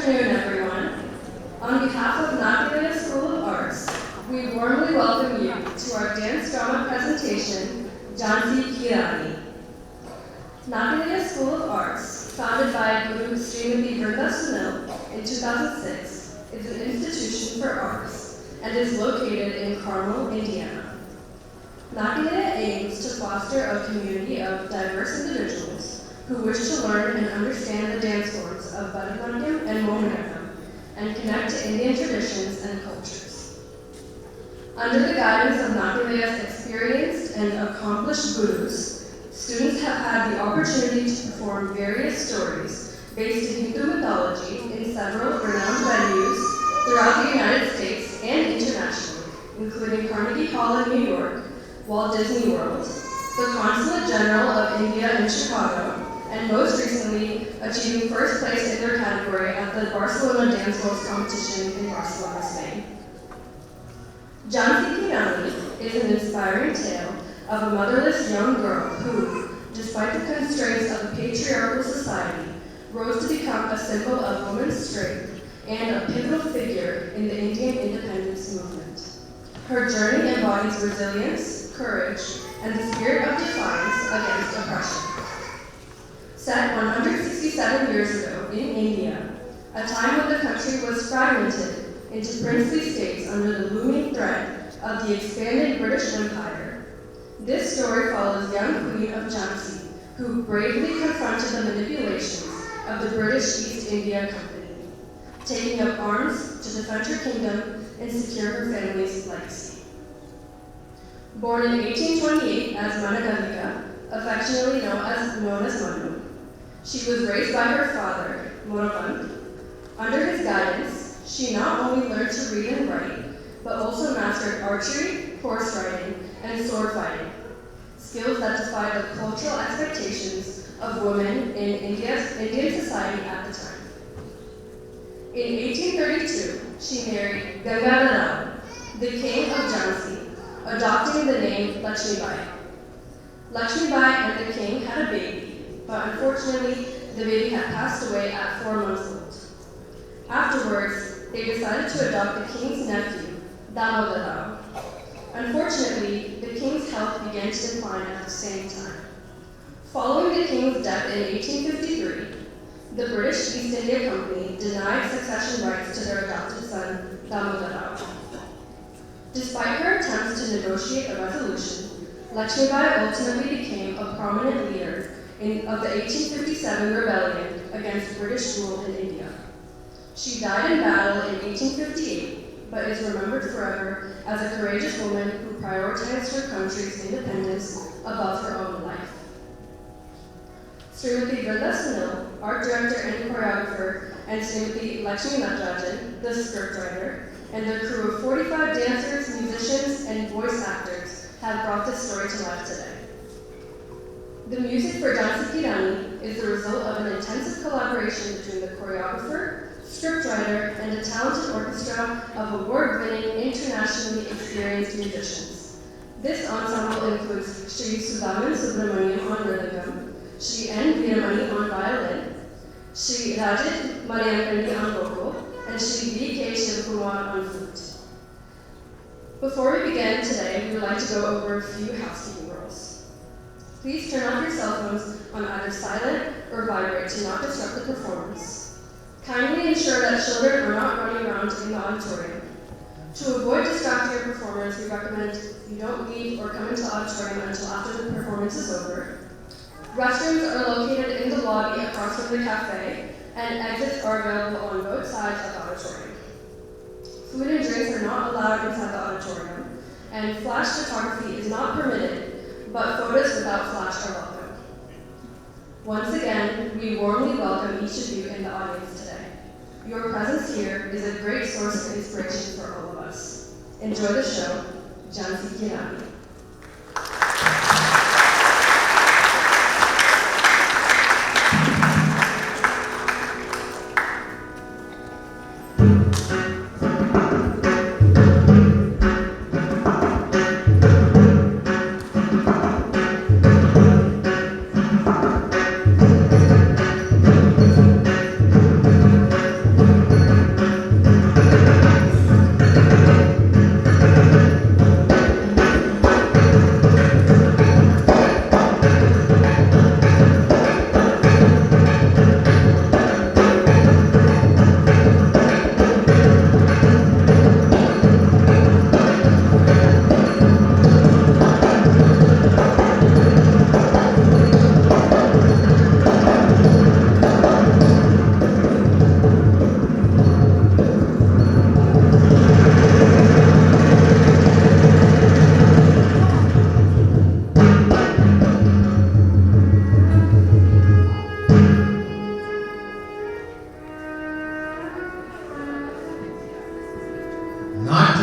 afternoon, everyone. On behalf of Natyalaya School of Arts, we warmly welcome you to our dance drama presentation, Jhansi, Rani. Natyalaya School of Arts, founded by Guru Srimati Sunil in 2006, is an institution for arts and is located in Carmel, Indiana. Natyalaya aims to foster a community of diverse individuals who wish to learn and understand the dance forms of Bharatanatyam and Mohiniyattam and connect to Indian traditions and cultures. Under the guidance of Natyalay's experienced and accomplished gurus, students have had the opportunity to perform various stories based in Hindu mythology in several renowned venues throughout the United States and internationally, including Carnegie Hall in New York, Walt Disney World, the Consulate General of India in Chicago, and most recently achieving first place in their category at the Barcelona Dance World Competition in Barcelona, Spain. Jhansi Rani is an inspiring tale of a motherless young girl who, despite the constraints of a patriarchal society, rose to become a symbol of women's strength and a pivotal figure in the Indian independence movement. Her journey embodies resilience, courage, and the spirit of defiance against oppression. Set 167 years ago in India, a time when the country was fragmented into princely states under the looming threat of the expanding British Empire, this story follows young Queen of Jhansi, who bravely confronted the manipulations of the British East India Company, taking up arms to defend her kingdom and secure her family's legacy. Born in 1828 as Managalika, affectionately known as Manu, she was raised by her father, Moravand. Under his guidance, she not only learned to read and write, but also mastered archery, horse riding, and sword fighting, skills that defied the cultural expectations of women in Indian society at the time. In 1832, she married Gangadhar, the king of Jhansi, adopting the name Lakshmibai. Lakshmibai and the king had a baby, but unfortunately, the baby had passed away at 4 months old. Afterwards, they decided to adopt the king's nephew, Damodar. Unfortunately, the king's health began to decline at the same time. Following the king's death in 1853, the British East India Company denied succession rights to their adopted son, Damodar. Despite her attempts to negotiate a resolution, Lakshmibai ultimately became a prominent leader of the 1857 rebellion against British rule in India. She died in battle in 1858, but is remembered forever as a courageous woman who prioritized her country's independence above her own life. Srimati Sunil, art director and choreographer, and Srimati Lakshmi Natarajan, the scriptwriter, and their crew of 45 dancers, musicians, and voice actors have brought this story to life today. The music for Jhansi Rani is the result of an intensive collaboration between the choreographer, scriptwriter, and a talented orchestra of award-winning, internationally experienced musicians. This ensemble includes Shri Sudhaman Subramaniam on rhythm, Shri N. Veeramani on violin, Shri Rajit Mariampandi on vocal, and Shri V. K. Shivakumar on flute. Before we begin today, we would like to go over a few housekeeping rules. Please turn off your cell phones on either silent or vibrate to not disrupt the performance. Kindly ensure that children are not running around in the auditorium. To avoid distracting your performers, we recommend you don't leave or come into the auditorium until after the performance is over. Restrooms are located in the lobby across from the cafe, and exits are available on both sides of the auditorium. Food and drinks are not allowed inside the auditorium, and flash photography is not permitted, but photos without flash are welcome. Once again, we warmly welcome each of you in the audience today. Your presence here is a great source of inspiration for all of us. Enjoy the show, Jhansi Rani.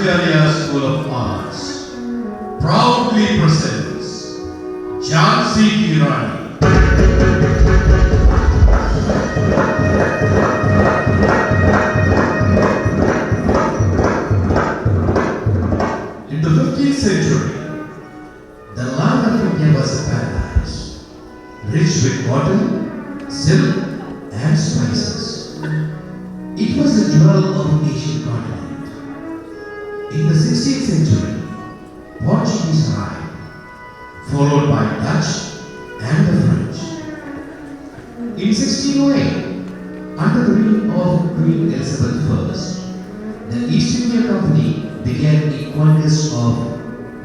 Natyalaya School of Arts proudly presents Jhansi ki Rani. In the 15th century, the land of India was a paradise, rich with cotton, silk, and spices. It was the jewel of the Asian continent. In the 16th century, Portuguese arrived, followed by Dutch and the French. In 1608, under the reign of Queen Elizabeth I, the East India Company began a conquest of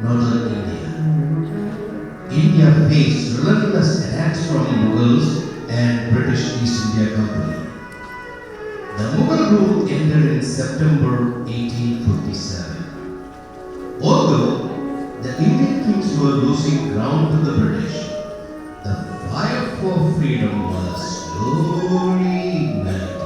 northern India. India faced relentless attacks from Mughals and British East India Company. The Mughal rule ended in September 1857. Although the Indian kings were losing ground to the British, the fire for freedom was slowly igniting.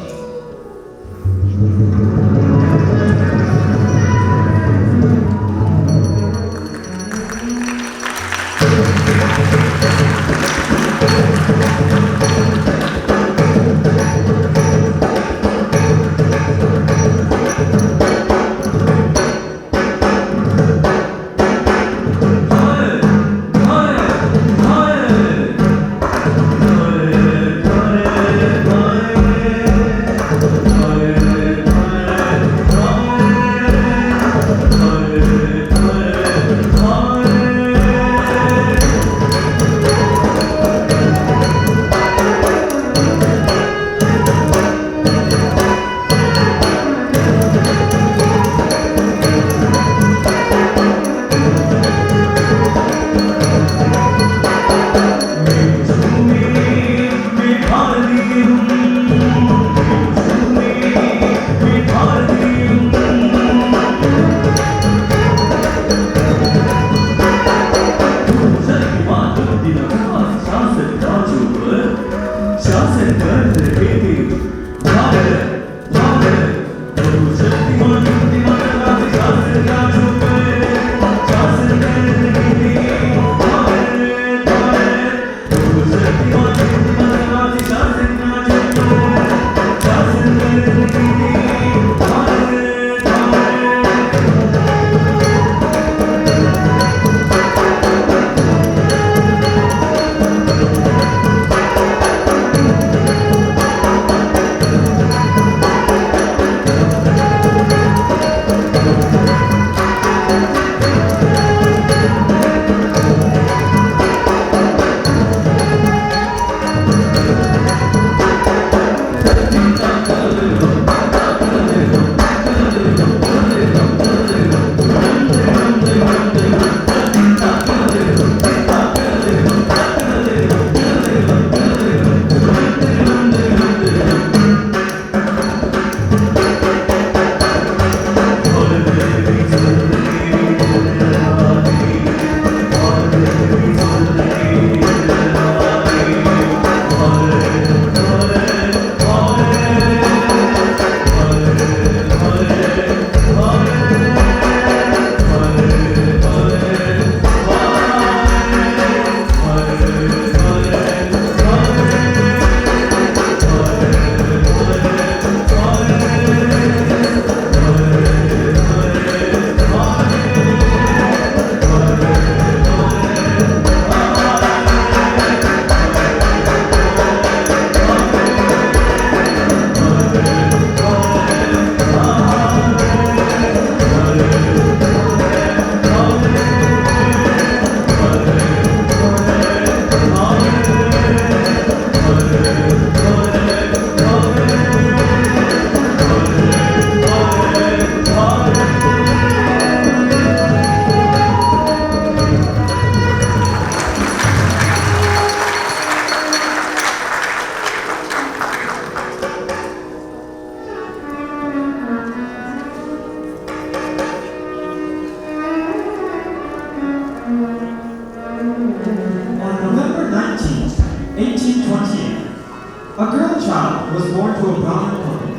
A girl child was born to a Brahmin couple.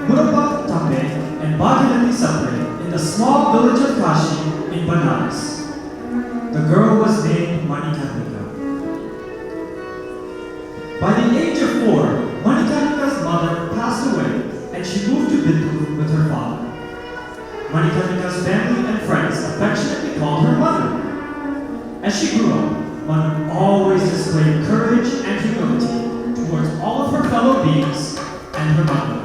Murabba Tambe and Bhagirathi suffering in the small village of Kashi in Banaras. The girl was named Manikarnika. By the age of 4, Manikarnika's mother passed away and she moved to Bintur with her father. Manikarnika's family and friends affectionately called her Mother. As she grew up, Manu always displayed courage and humility towards all of her fellow beings and her motherland.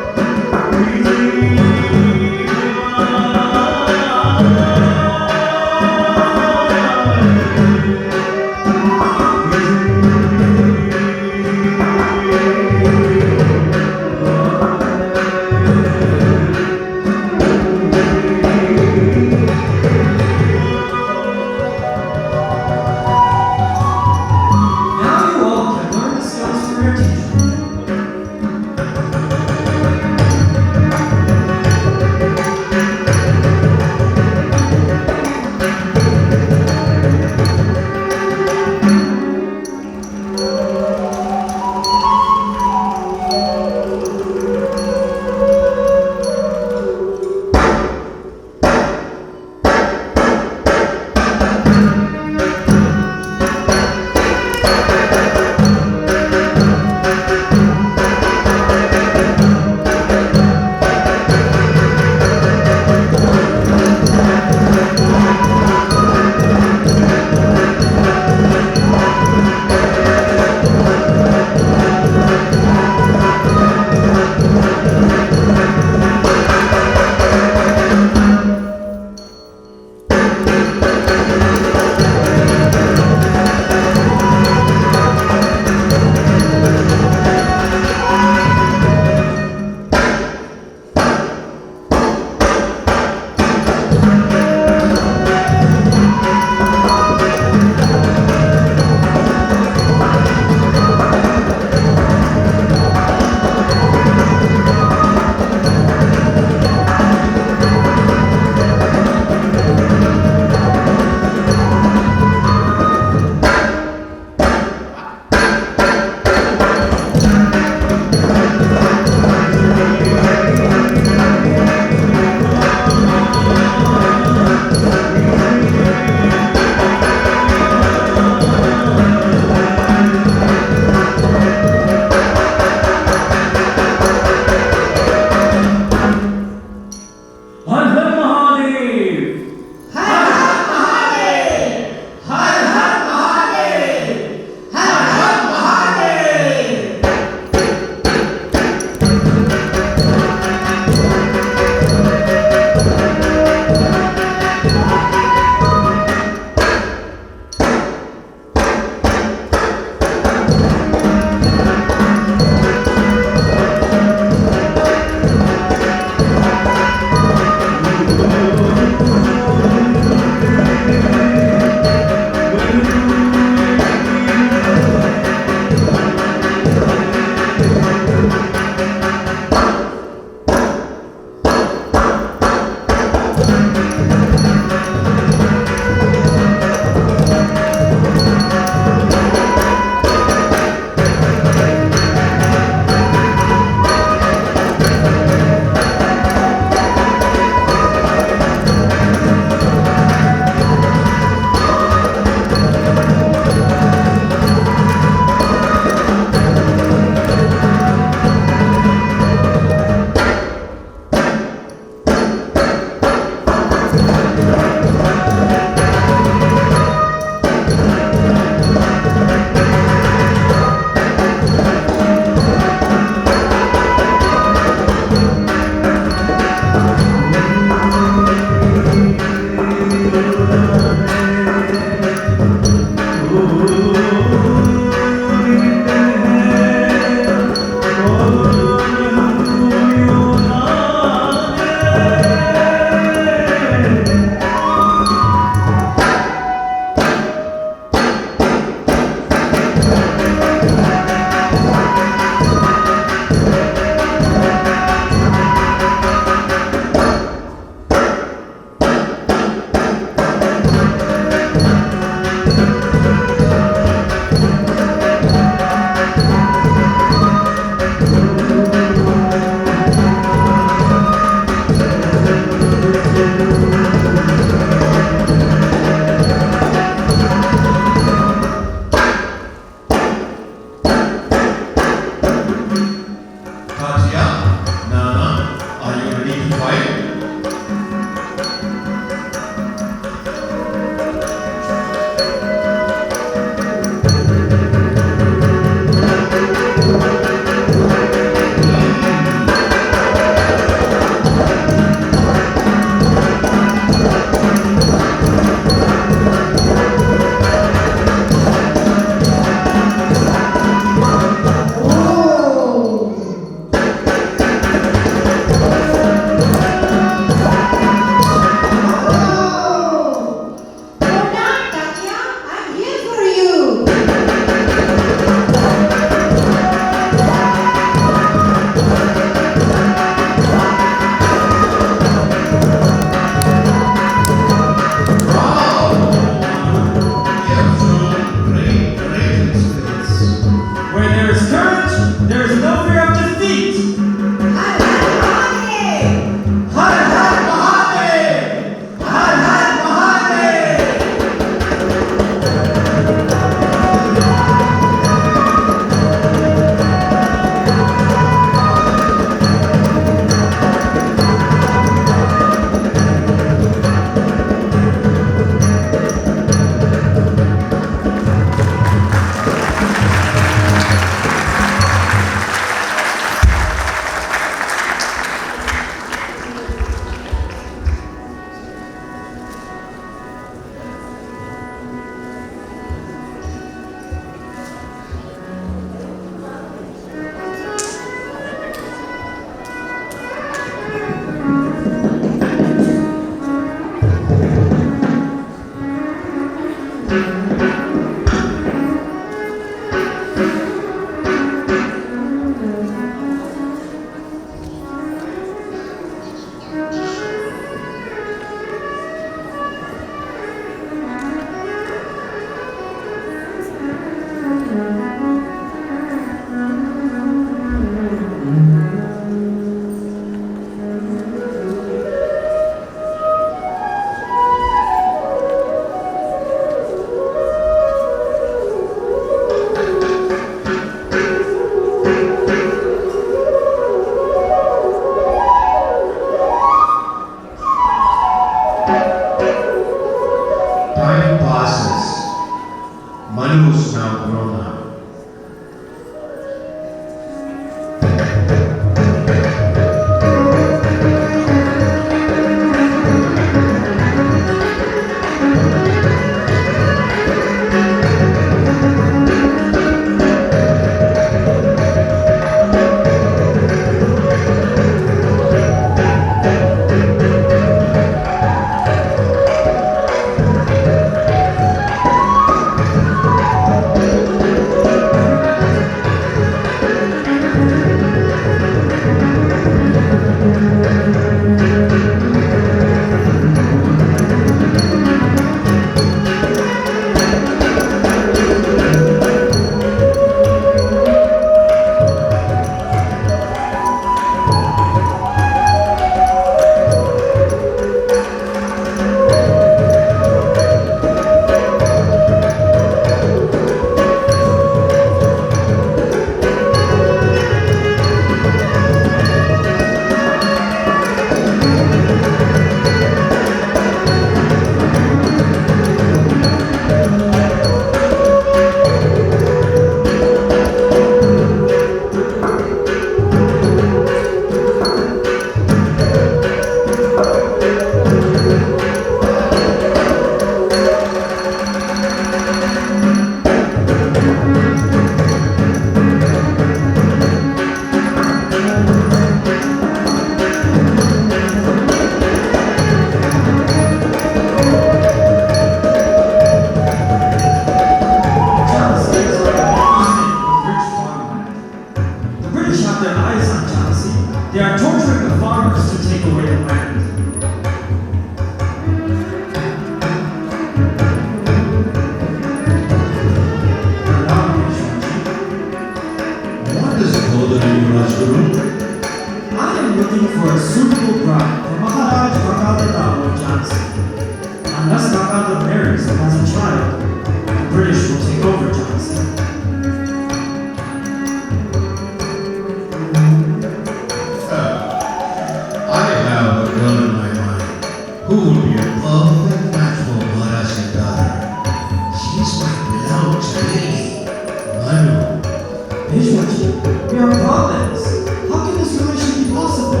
Vishwaji, we are brothers. How can this relation be possible?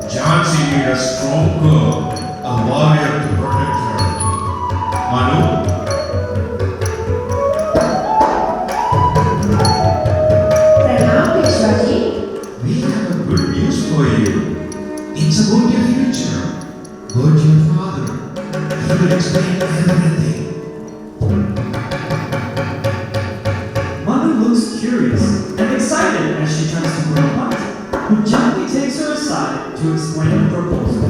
Jhansi need a strong girl, a warrior to protect her. Manu, Pranam Vishwaji. we have a good news for you. It's about your future. Go to your father. He will explain everything. Manu looks curious and excited as she turns to Brahma, who gently takes her aside to explain the proposal.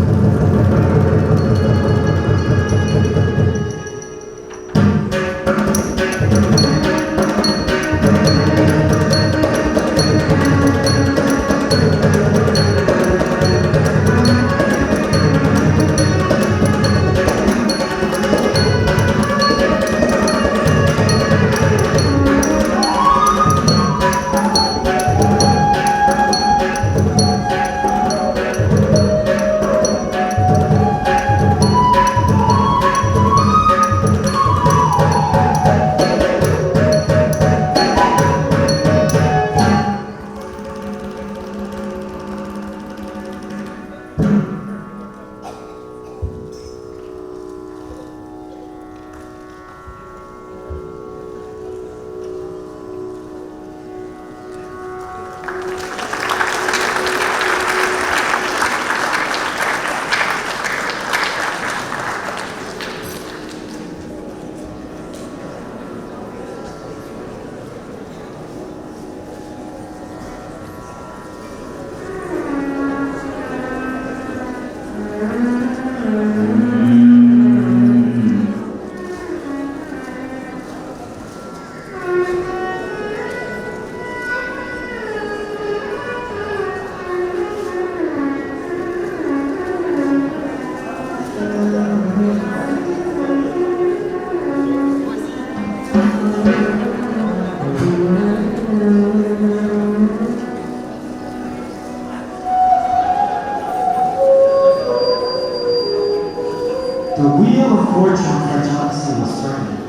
The wheel of fortune for Jhansi was turning.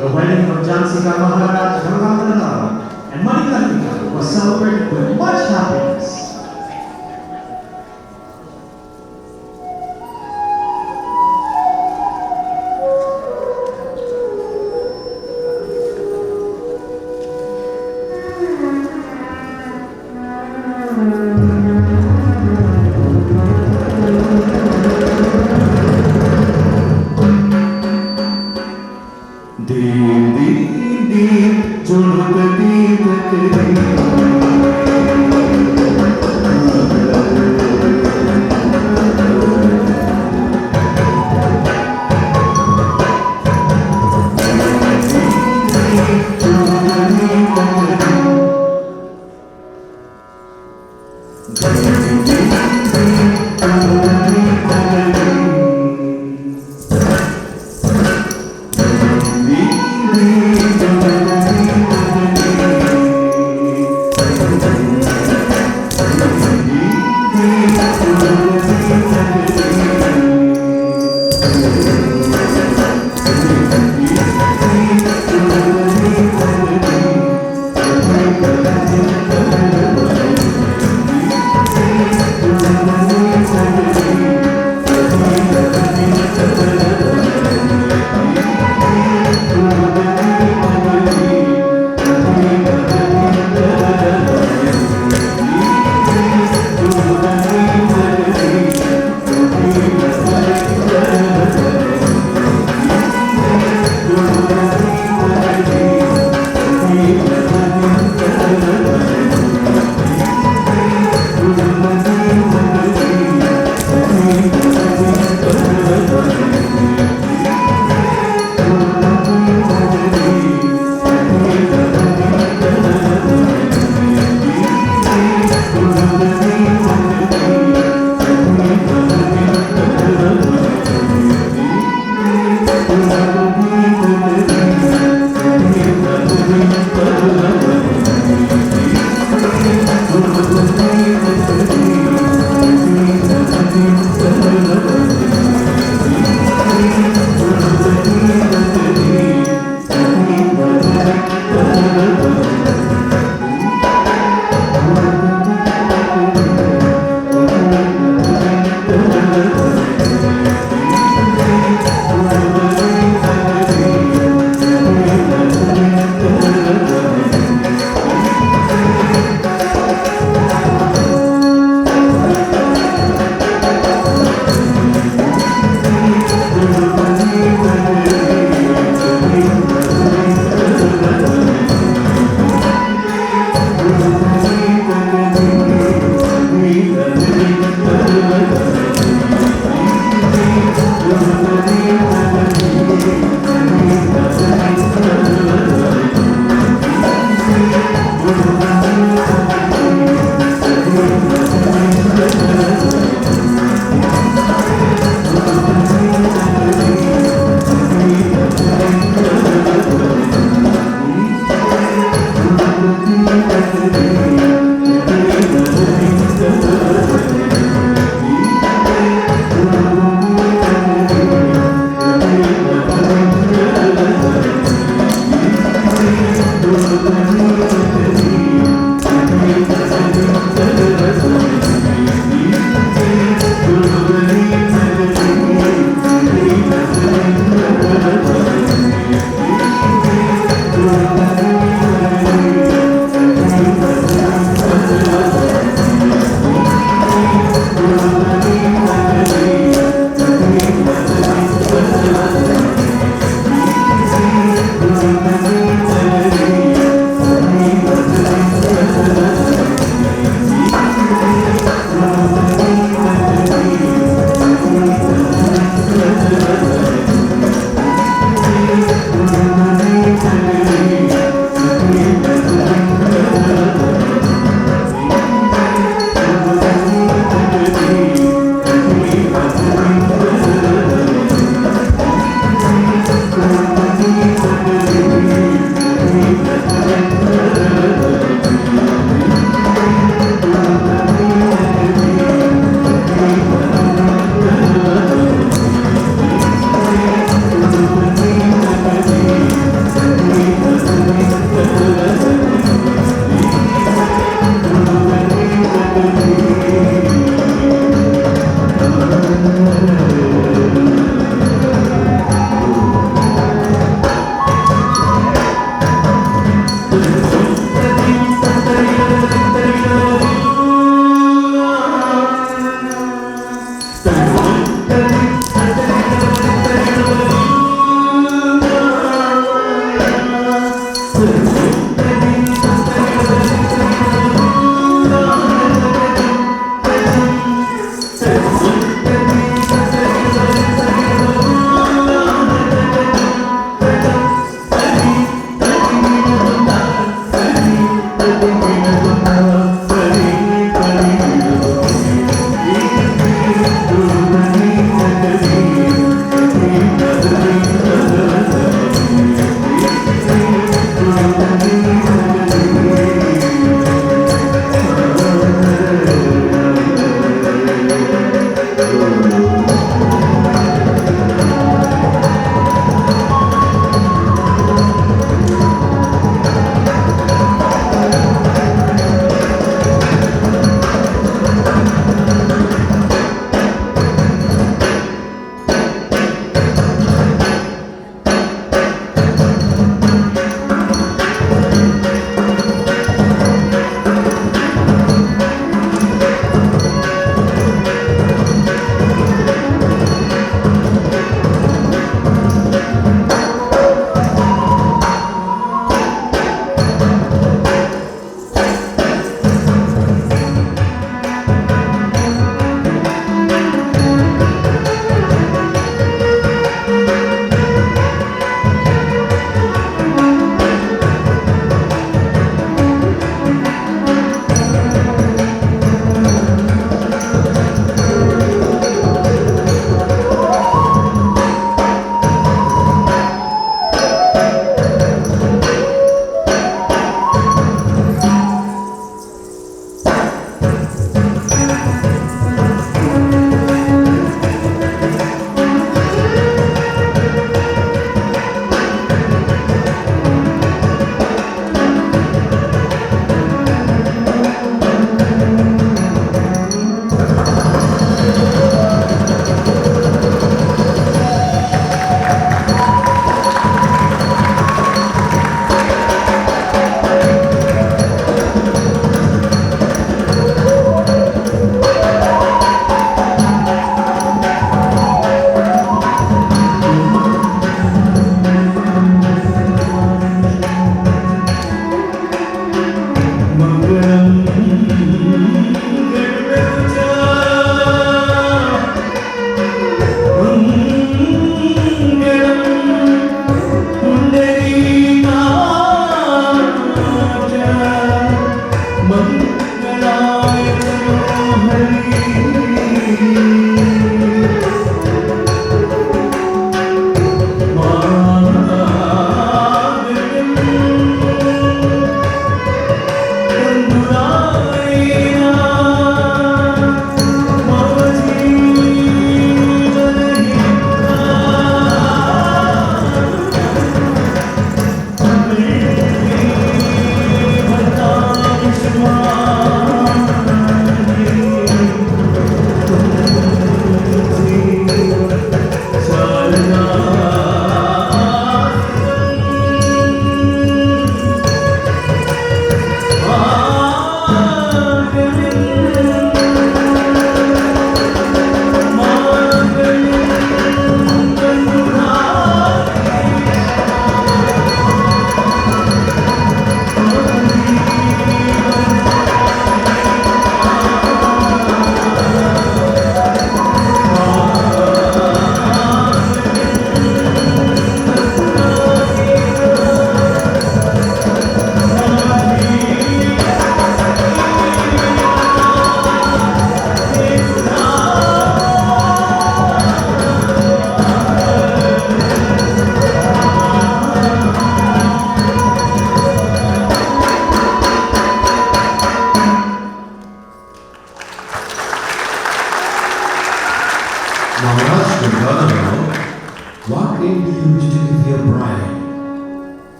The wedding of Jhansi ka Maharaj Natyalaya and Manikarnika was celebrated with much happiness.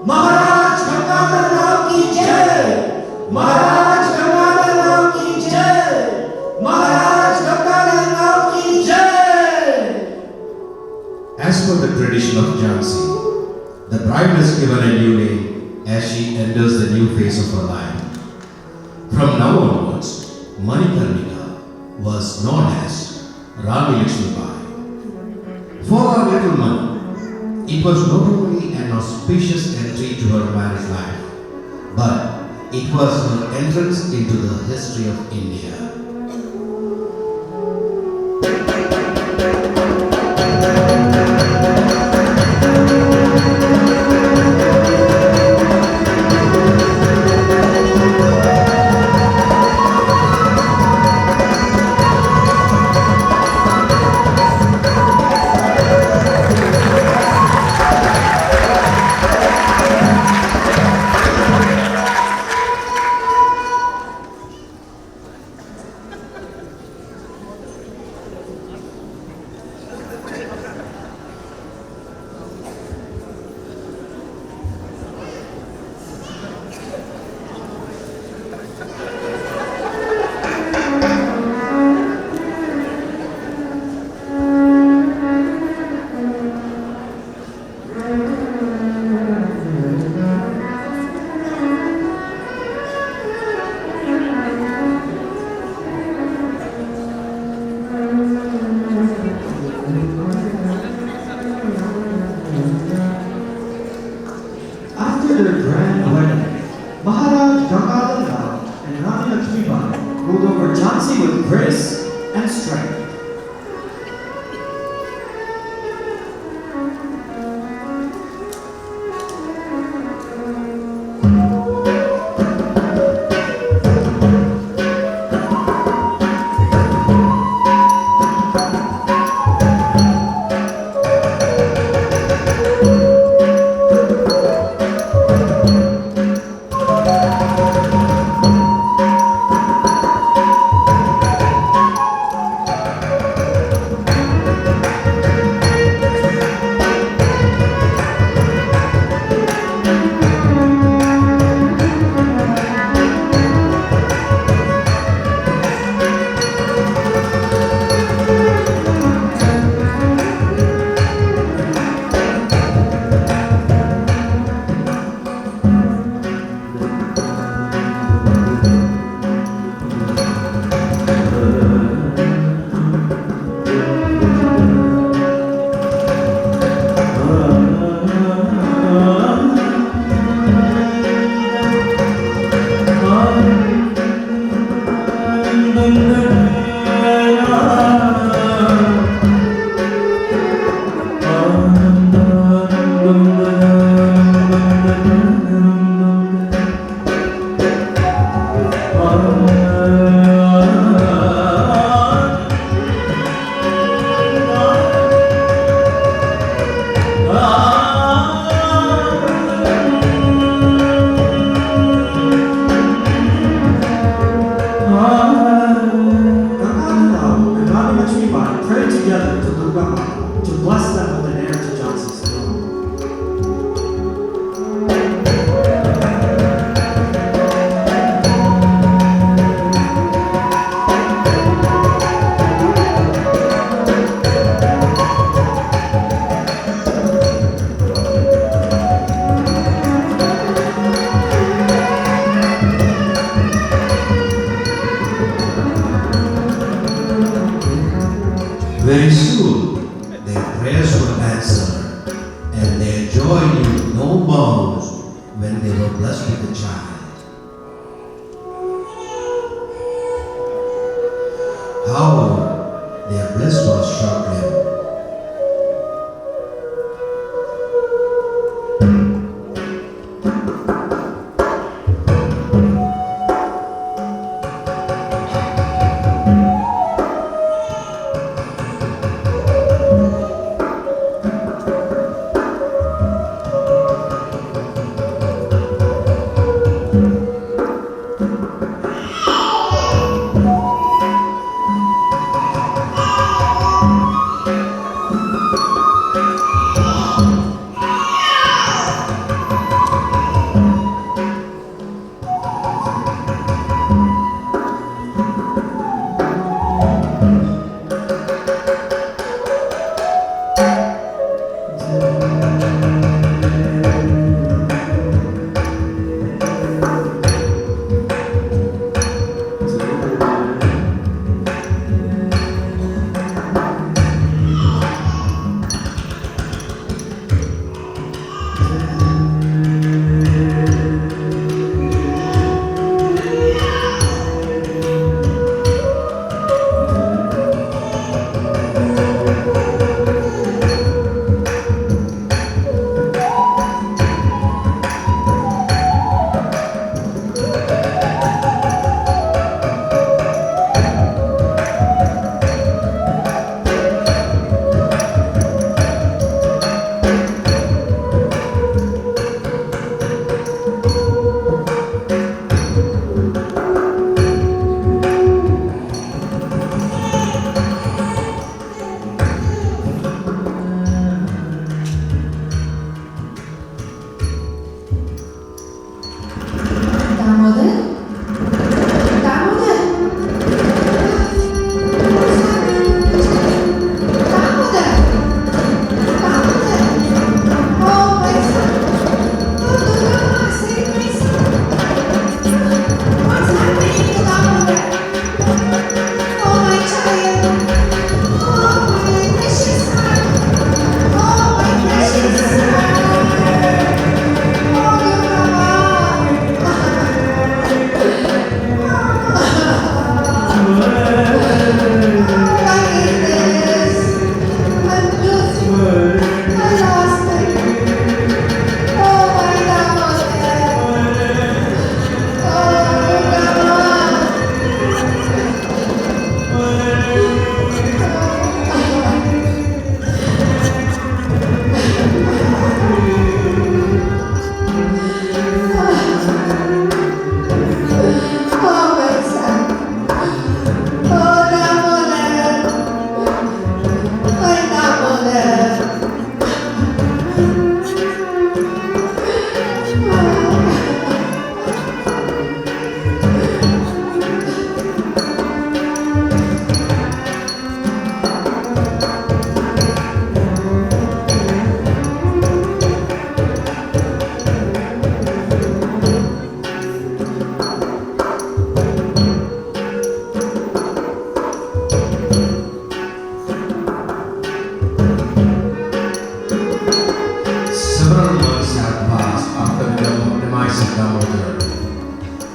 महाराज गंगाधर राव की जय, महाराज गंगाधर राव की जय, महाराज गंगाधर राव की जय. As per the tradition of Jhansi, the bride is given a new name as she enters the new phase of her life. From now onwards, Manikarnika was known as Rani Lakshmibai. For our little Mani, it was not only an auspicious entry to her married life, but it was her entrance into the history of India. After their grand wedding, Maharaj Gangadhar Rao and Rani Lakshmibai ruled over Jhansi with grace and strength. To bless them with an heir to Jhansi's throne. Very soon, their prayers were answered, and their joy knew no bounds when they were blessed with a child. However, their bliss was short-lived. several months had passed after the demise of Damodar.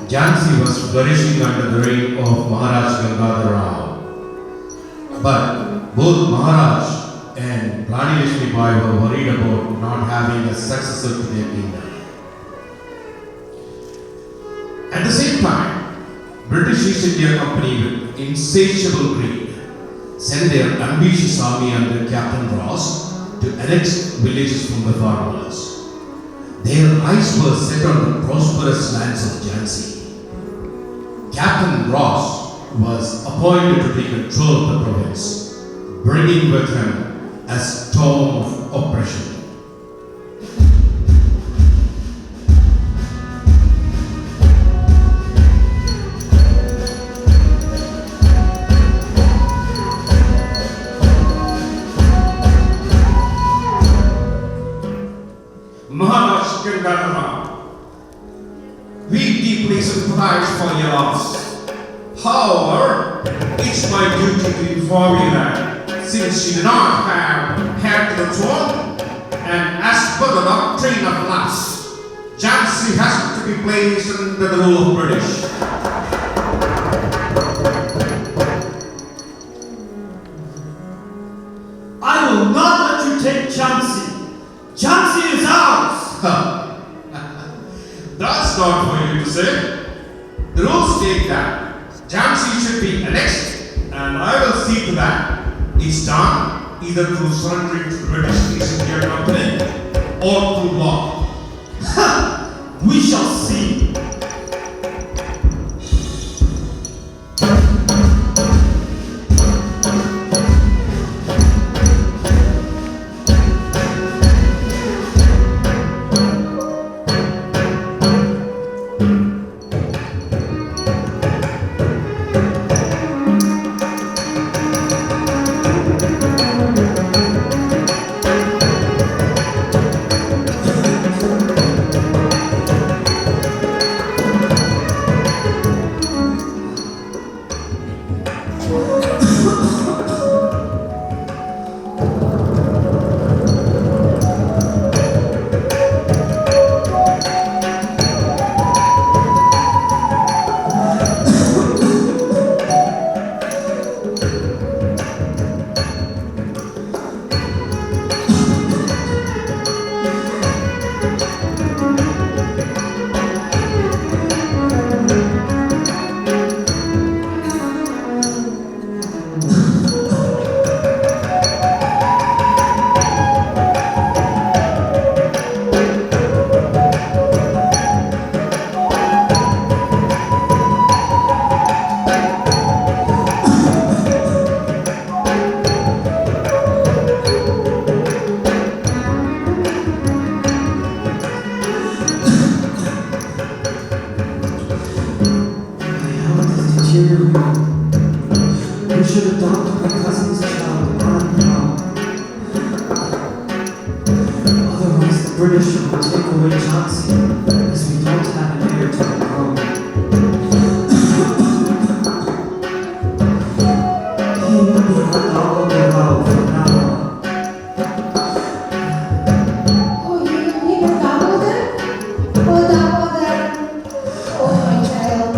Jhansi was flourishing under the reign of Maharaj Gangadhar Rao. But both Maharaj and Rani Lakshmi Bai were worried about not having a successor to their kingdom. At the same time, British East India Company with insatiable greed sent their ambitious army under Captain Ross to annex villages from the farmers. Their eyes were set on the prosperous lands of Jhansi. Captain Ross was appointed to take control of the province, bringing with him a storm of oppression. Maharaj Gangadhar, we deeply sympathize for your loss. However, it's my duty to inform you that since you do not have heir to the throne, and as per the doctrine of Las, Jhansi has to be placed under the rule of British. I will not let you take Jhansi. Jhansi is ours! That's not for you to say. The rules state that Jhansi should be annexed, and I will see to that it's done either through surrendering to the British East India Company or through law. We shall see. You should adopt my cousin's child, Rani now. Otherwise, the British will take away Jhansi, as we don't have an heir to the throne. He will be Natyalaya from now on. Oh, you mean Damodar? Oh, Damodar. Oh, my child.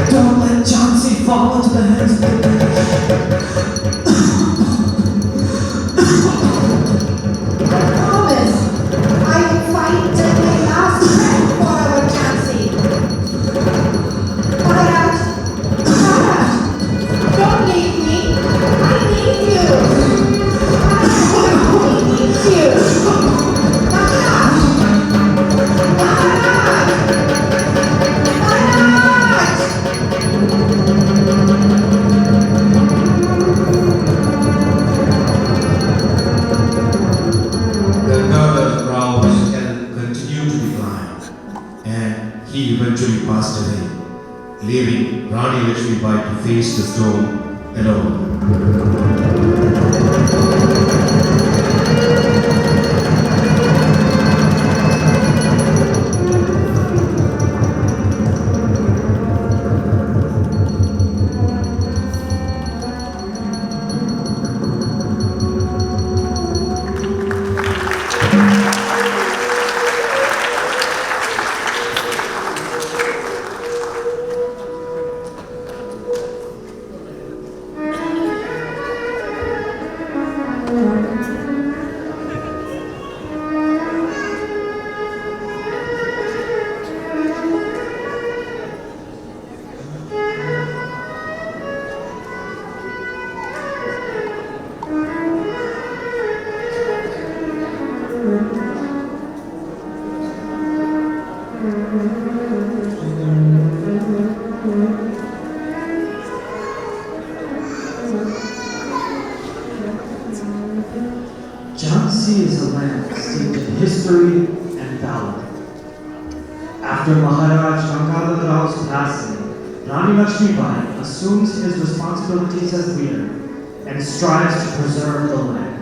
Don't let Jhansi fall into the hands of the British. Promise, I will fight till my last breath for our Jhansi. Maharaj, Maharaj, don't leave me. I need you. I need you. Maharaj, Maharaj, Maharaj. Gangadhar's brows continued to decline, and he eventually passed away, leaving Rani Lakshmi Bai to face the storm alone. Jhansi is a land steeped in history and valor. After Maharaj Gangadhar Rao's passing, Rani Lakshmibai assumes his responsibilities as leader and strives to preserve the land.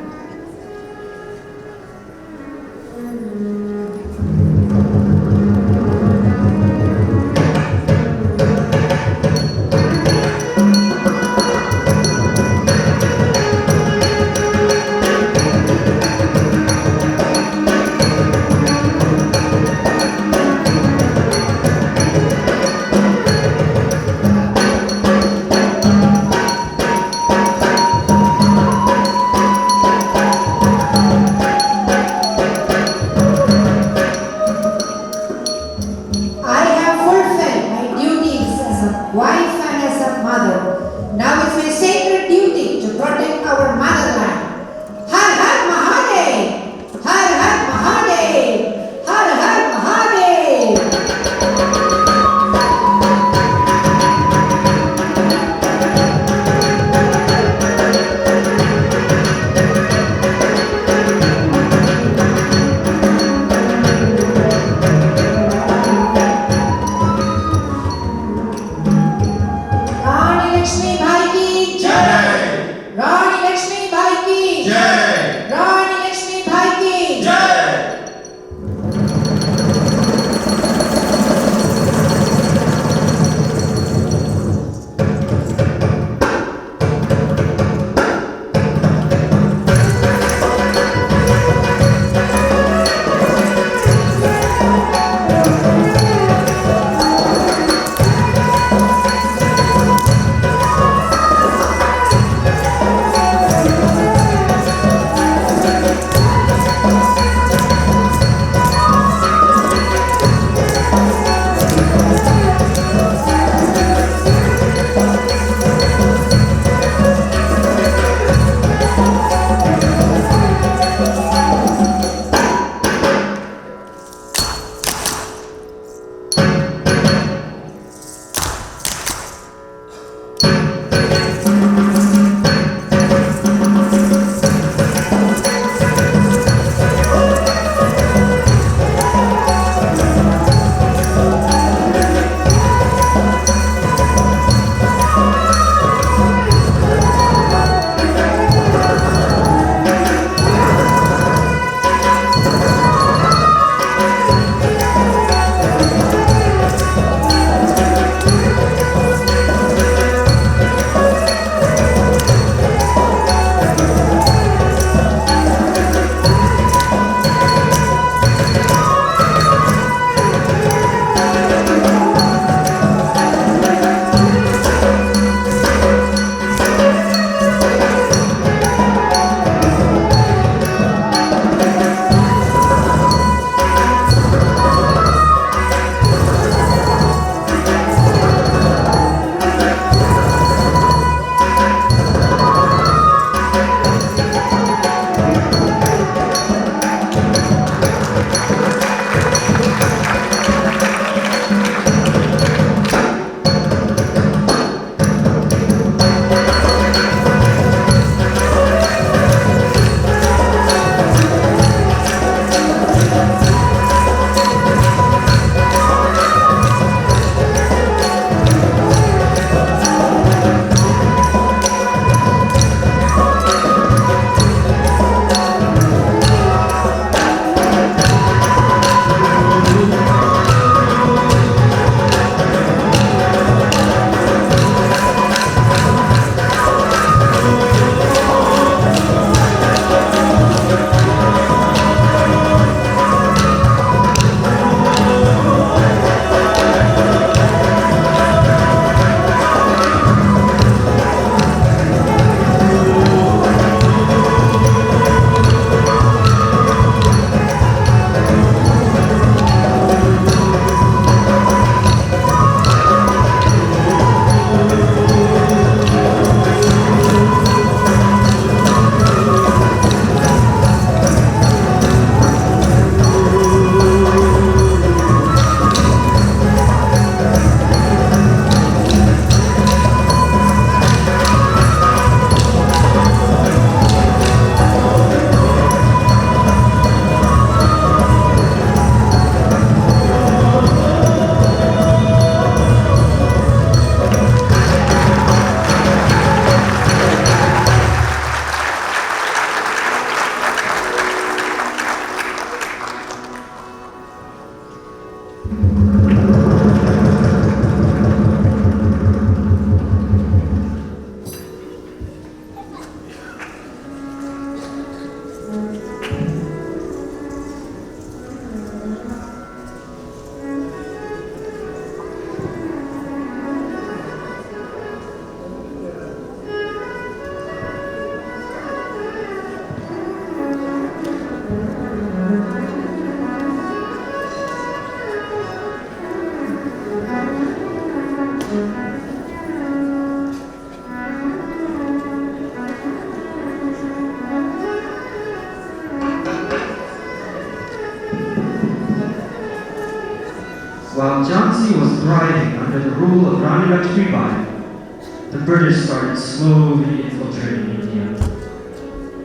While Jhansi was thriving under the rule of Rani Lakshmibai, the British started slowly infiltrating India.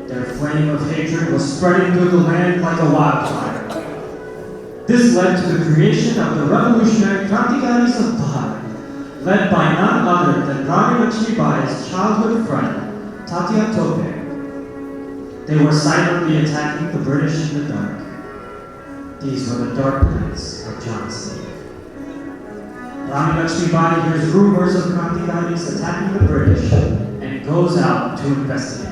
Their flame of hatred was spreading through the land like a wildfire. This led to the creation of the revolutionary Krantikaris of Bihar, led by none other than Rani Lakshmibai's childhood friend, Tatya Tope. They were silently attacking the British in the dark. These were the dark nights of Jhansi. Rani Lakshmibai hears rumors of Krantikaris attacking the British and goes out to investigate.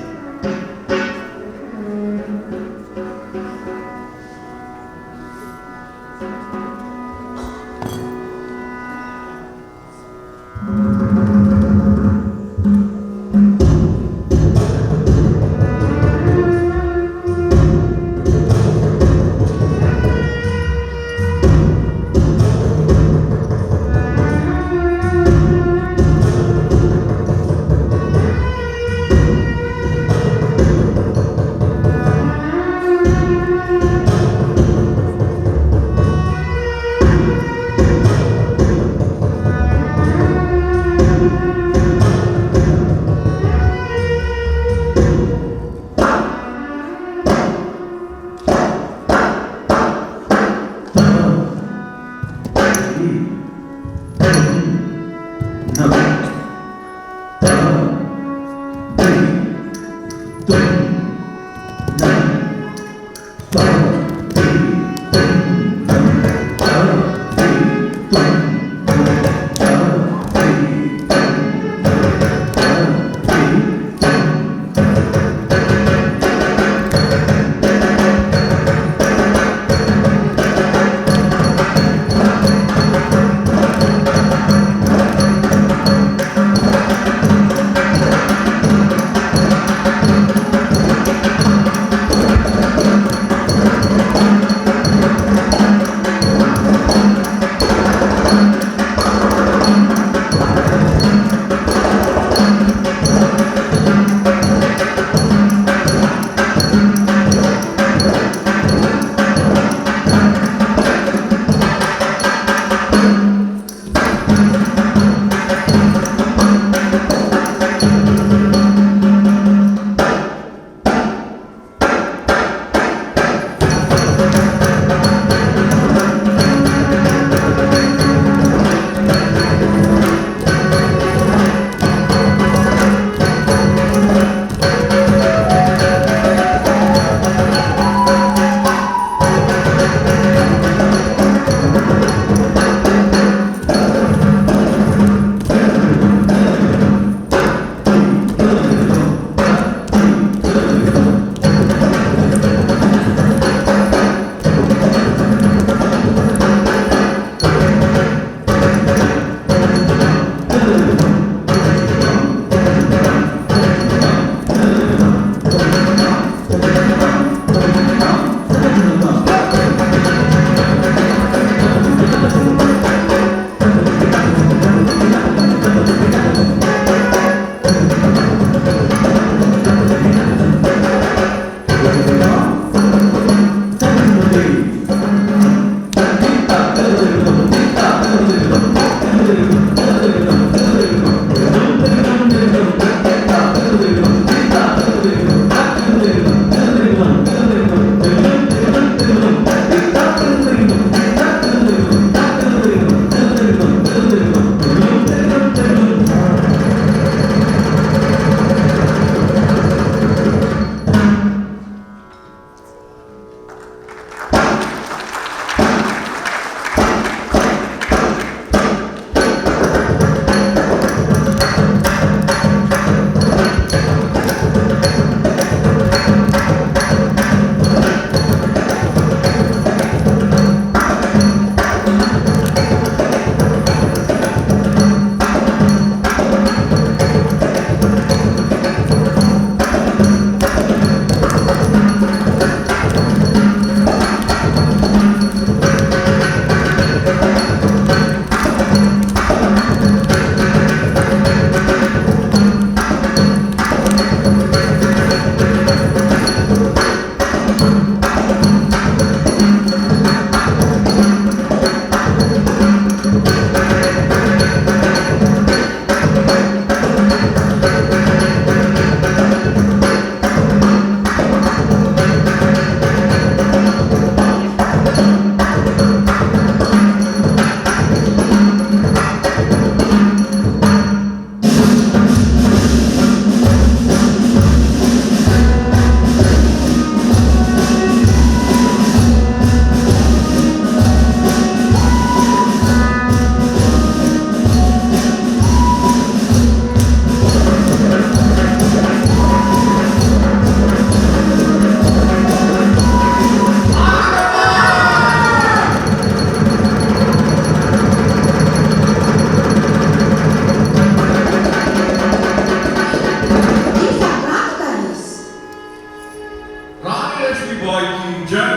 Lakshmi boy King Jai.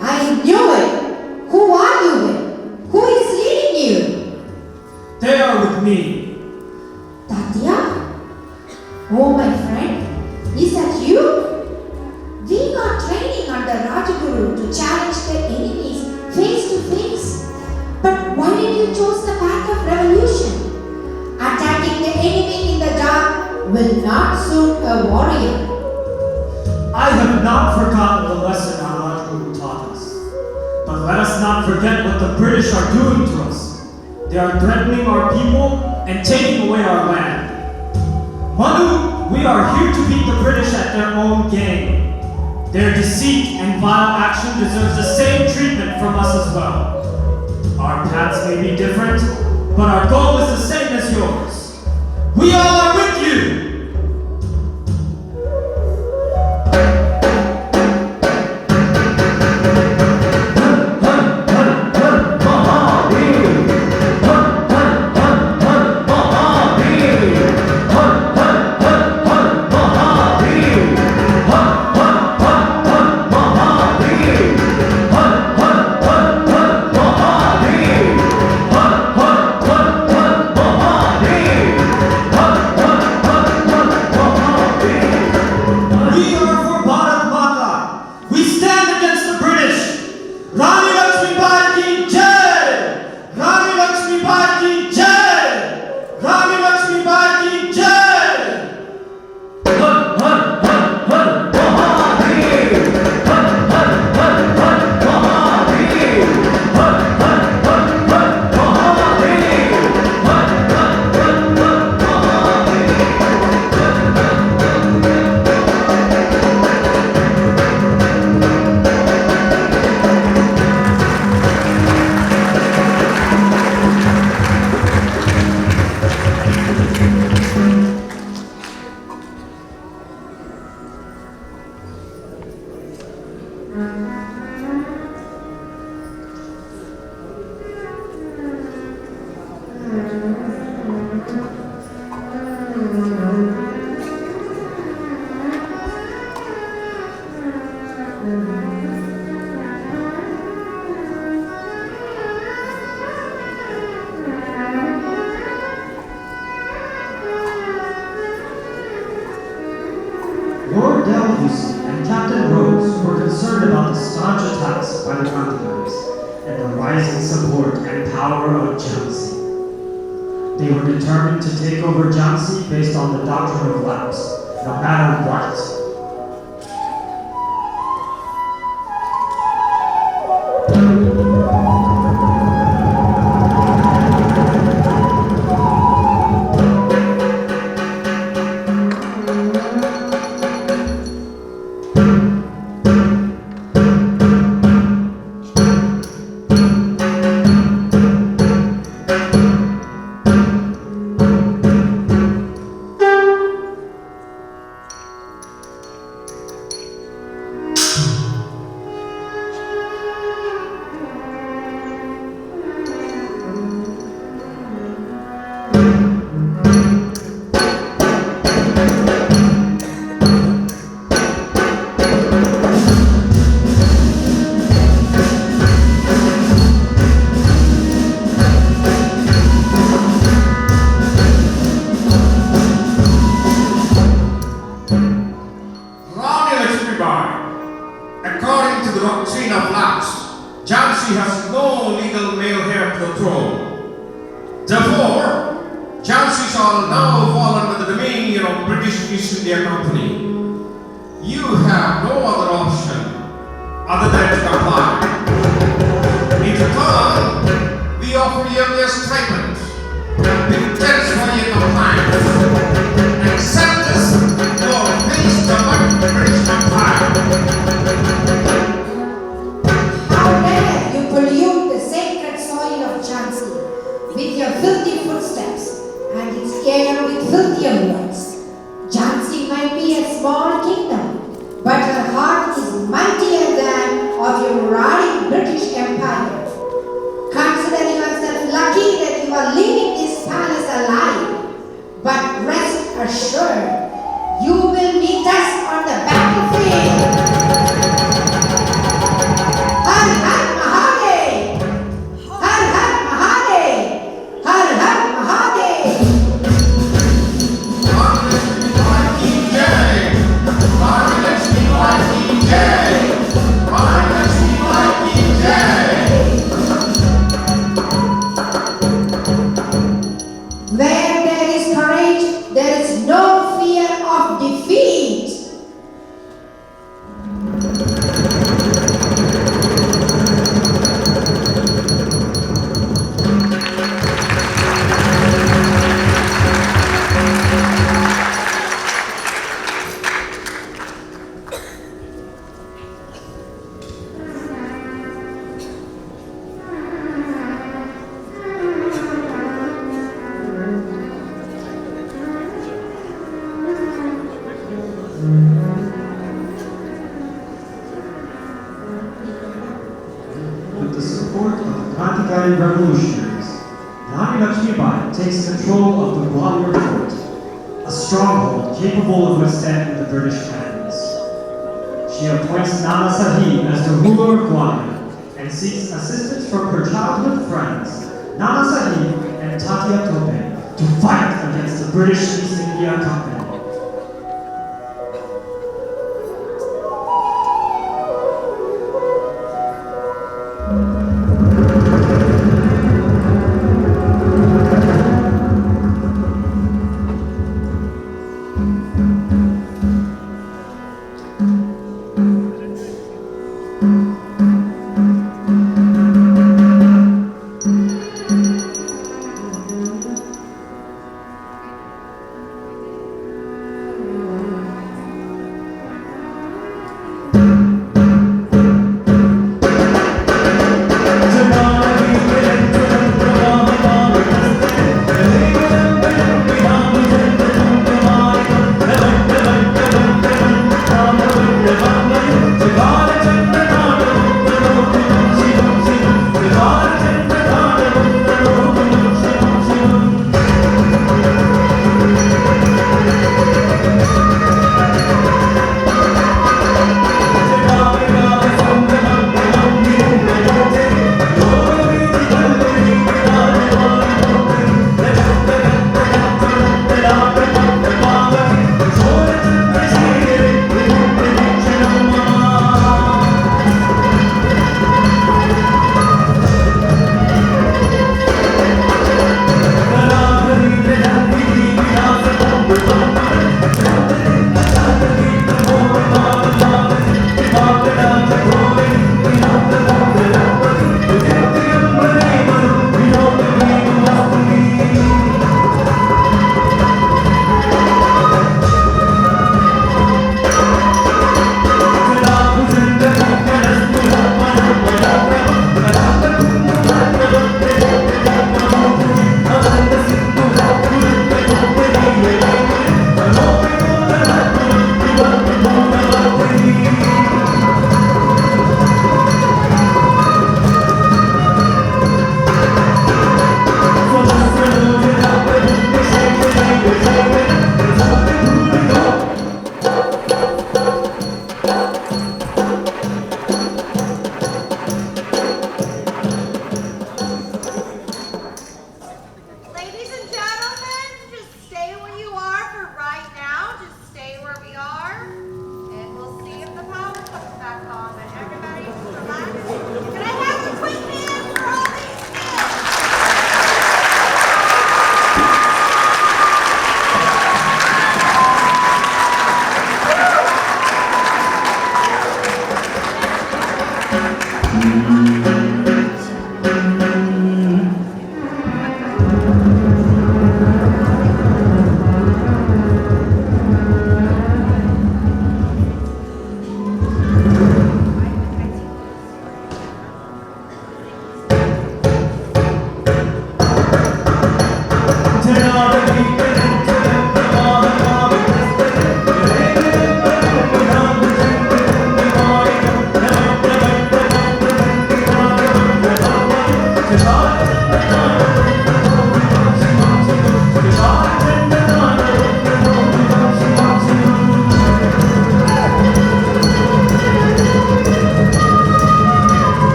I knew it. Who are you with? Who is leading you? They are with me. Tatya? Oh, my friend, is that you? We are training under Rajaguru to challenge the enemies face to face. But why did you choose the path of revolution? Attacking the enemy in the dark will not suit a warrior. I have not forgotten the lesson our Rajaguru taught us. But let us not forget what the British are doing to us. They are threatening our people and taking away our land. Manu, we are here to beat the British at their own game. Their deceit and vile action deserves the same treatment from us as well. Our paths may be different, but our goal is the same as yours. We all are with you! Lord Dalhousie and Captain Rose were concerned about the staunch attacks by the Natyalaya's and the rising support and power of Jhansi. They were determined to take over Jhansi based on the doctrine of lapse, no matter what. According to the doctrine of lapse, Jhansi has no legal male heir to the throne. Therefore, Jhansi shall now fall under the dominion of British East India Company. You have no other option other than to comply. In return, we offer you a stipend and big thanks for your compliance. Accept this or face the British Empire. How dare you pollute the sacred soil of Jhansi with your filthy footsteps and its air with filthier words. Jhansi might be a small kingdom, but her heart is mightier than of your roaring British Empire. Consider yourself lucky that you are support of the Krantikari revolutionaries, Rani Lakshmibai takes control of the Gwalior fort, a stronghold capable of withstanding the British cannons. She appoints Nana Sahib as the ruler of Gwalior and seeks assistance from her childhood friends, Nana Sahib and Tatia Tope, to fight against the British East India Company.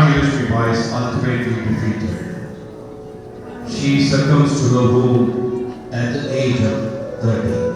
Rani Lushmibai is ultimately defeated. She succumbs to her wound at the age of 30.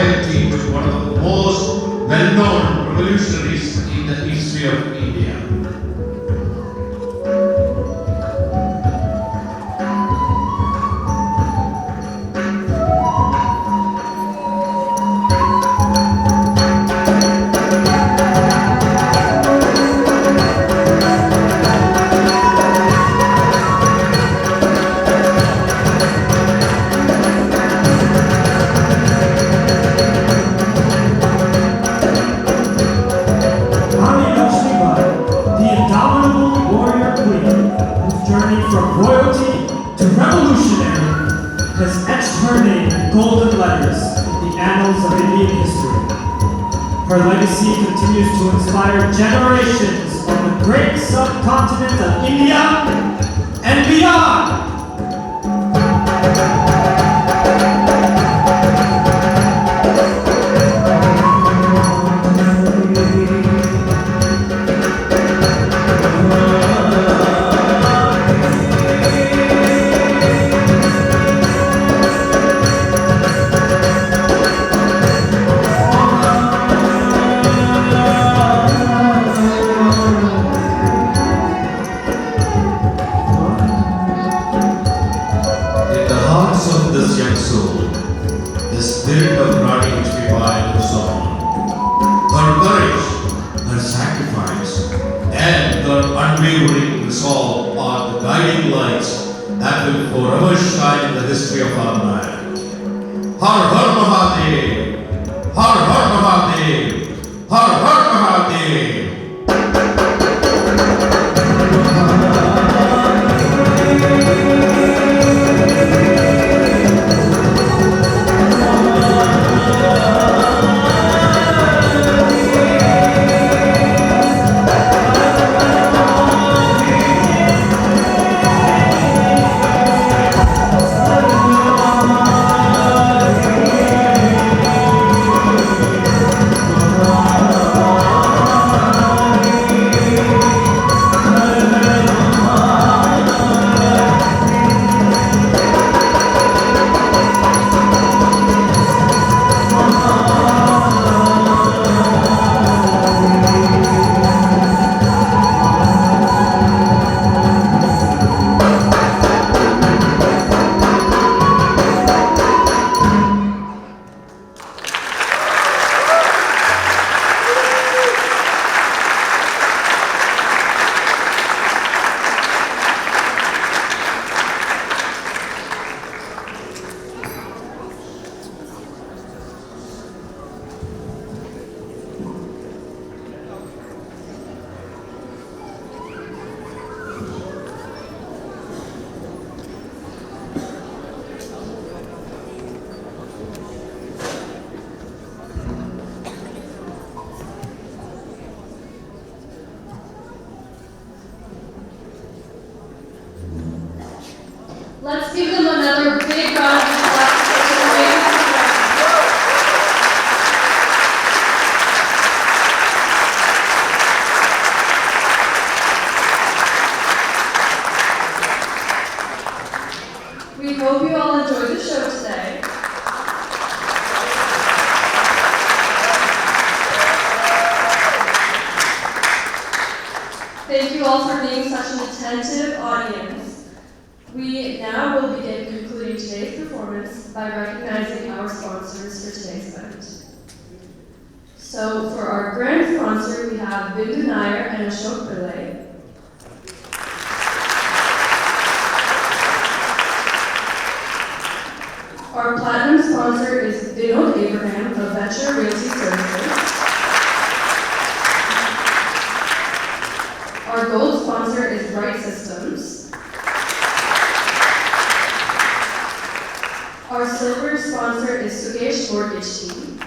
loyalty to one of the most well-known revolutionaries in the history of India. Rani Lakshmibai, the indomitable warrior queen, whose journey from royalty to revolutionary has etched her name in golden letters in the annals of Indian history. Her legacy continues to inspire generations on the great subcontinent of India and beyond. In the hearts of this young soul, the spirit of Rani Lakshmibai lives on. Her courage, her sacrifice, and her unwavering resolve are the guiding lights that will forever shine in the history of our land. Har Har Mahadev! Har Har Mahadev! Har Har Mahadev! Let's give them another big round of applause for such an amazing performance. We hope you all enjoyed the show today. Thank you all for being such an attentive audience. We now will begin concluding today's performance by recognizing our sponsors for today's event. So for our grand sponsor, we have Bindu Nair and Ashok Pillai. Our platinum sponsor is Vinod Abraham of Venture Realty Services. Our gold sponsor is Bright Systems. Our silver sponsor is Sugesh Mortgage Team.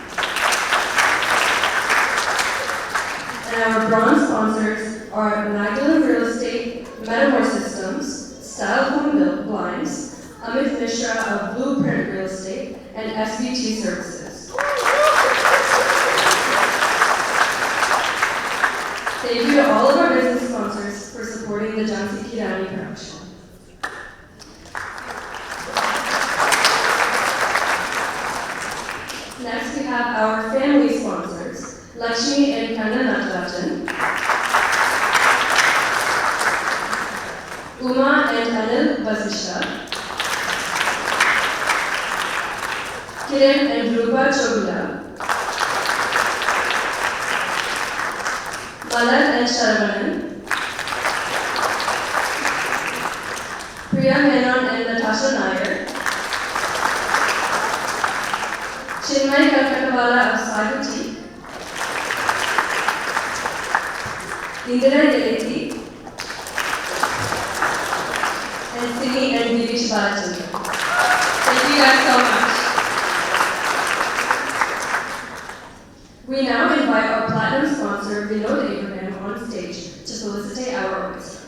And our bronze sponsors are Natyalaya Real Estate, Metamor Systems, Style Home Blinds, Amit Mishra of Blueprint Real Estate, and SVT Services. Thank you to all of our business sponsors for supporting the Jhansi Rani production. Next, we have have our family sponsors, Lakshmi and Kanna Natarajan, Uma and Anil Vasishtha, Kiran and Rupa Chogula, Malan and Sharavanan, Priya Menon and Natasha Nair, Chinmay Kalkatawala of Saguchi, Indira Yeleti, and Sini and Divish Balachandran. Thank you guys so much. We now invite our platinum sponsor, Vinod Abraham, on stage to felicitate our orchestra.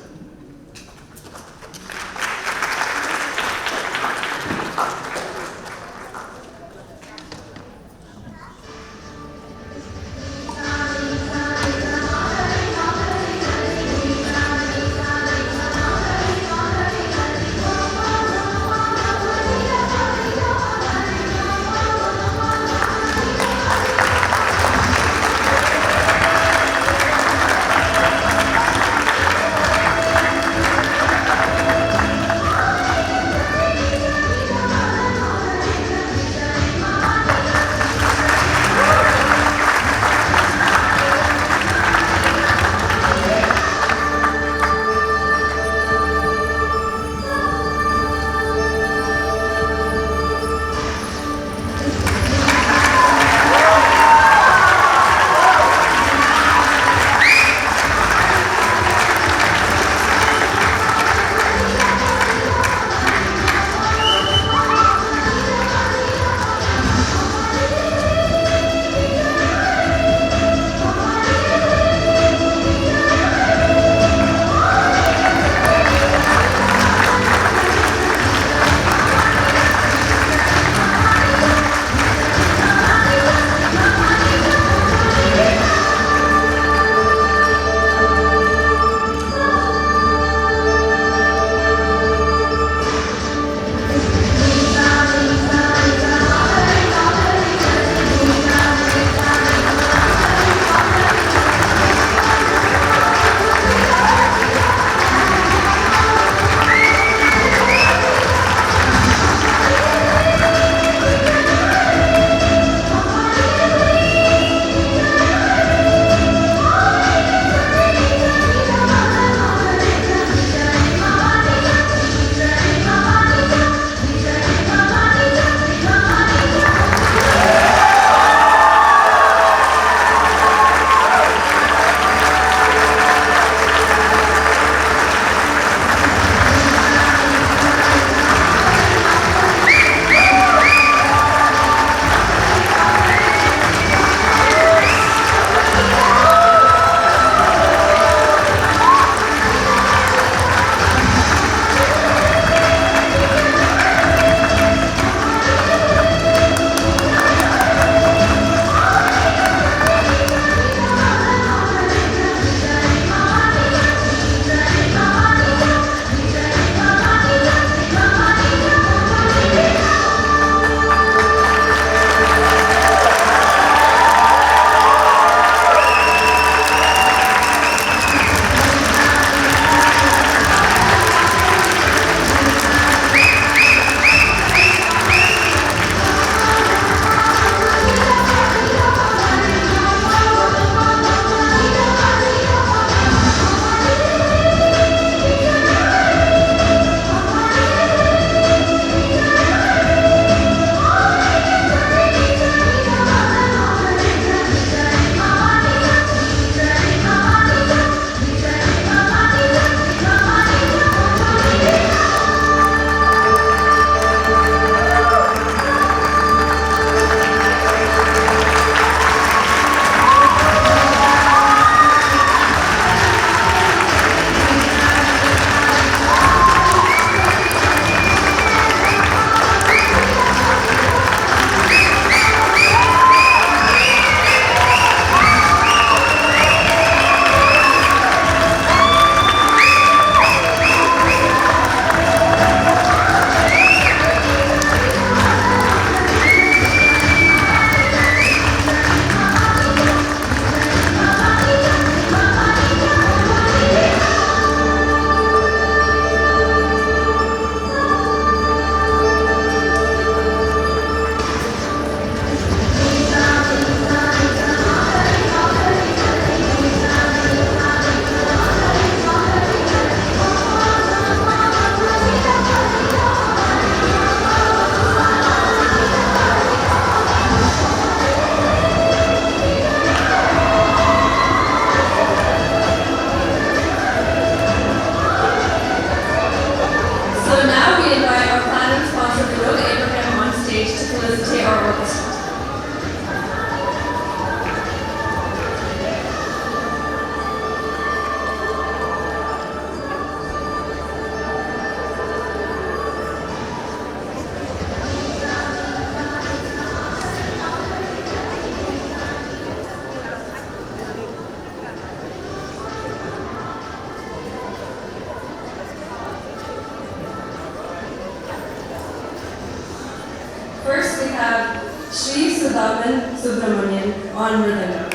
Subramanian on rhythm.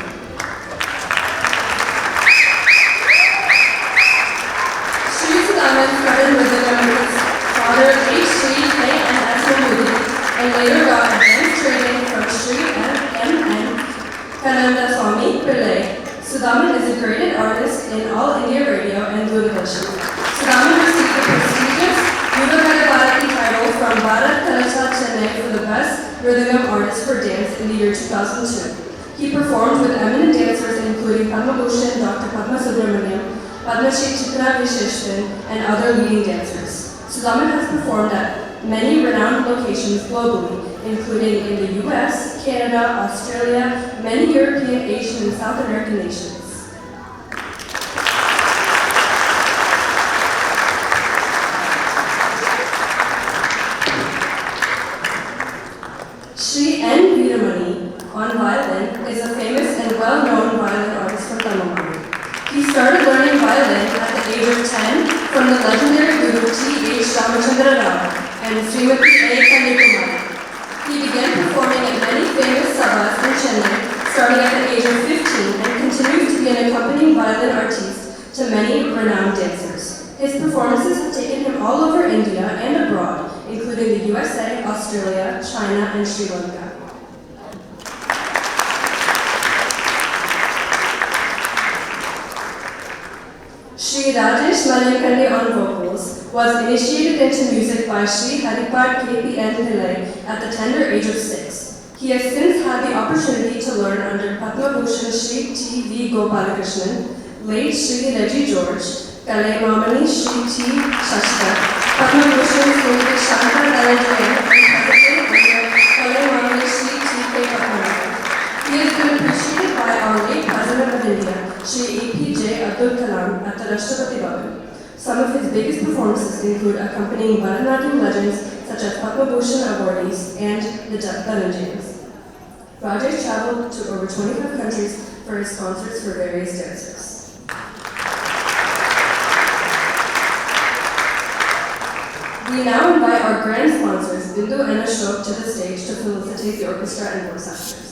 Sri Sudaman started rhythm with his father H. Sri K. and S. Mahmoodi, and later got advanced training from Sri M. Kanandaswamy Pillai. Sudaman is a graded artist in All India Radio and Doordarshan. Sudaman received the prestigious Yuvakara Bharati title from Bharat Kalasa Chennai for the Best Rhythm Artist for Dance in the year 2002. He performed with eminent dancers including Padma Bhushan, Dr. Padma Subramaniam, Padma Shri Chitra Visheshwan, and other leading dancers. Sudaman has performed at many renowned locations globally, including in the US, Canada, Australia, many European, Asian, and South American nations. Sri N. Veeramani on violin is a famous and well-known violin artist from Tamil Nadu. He started learning violin at the age of 10 from the legendary guru T. H. Ramachandra Rao and Srimati A. Kanyakumari. He began performing at many famous sabhas in Chennai starting at the age of 15 and continues to be an accompanying violin artiste to many renowned dancers. His performances have taken him all over India and abroad, including the USA, Australia, China, and Sri Lanka. Sri Rajesh Malayankandi on vocals was initiated into music by Sri Haripad K.P.N. Pillai at the tender age of 6. He has since had the opportunity to learn under Padma Bhushan Sri T.V. Gopalakrishnan, late Sri Reggie George, Kalaimamani Sri T. Shashikar, Padma Bhushan Sri Shankar Natyalaya, and President Kalaimamani Sri T. K. Patnaik. He has been appreciated by our late President of India, Sri A.P.J. Abdul Kalam, at the Rashtrapati Bhavan. Some of his biggest performances include accompanying Bharatanatyam legends such as Padma Bhushan awardees and the Dhananjayans. Rajesh traveled to over 25 countries for his concerts for various dancers. We now invite our grand sponsors, Bindu and Ashok, to the stage to felicitate the orchestra and voice actors.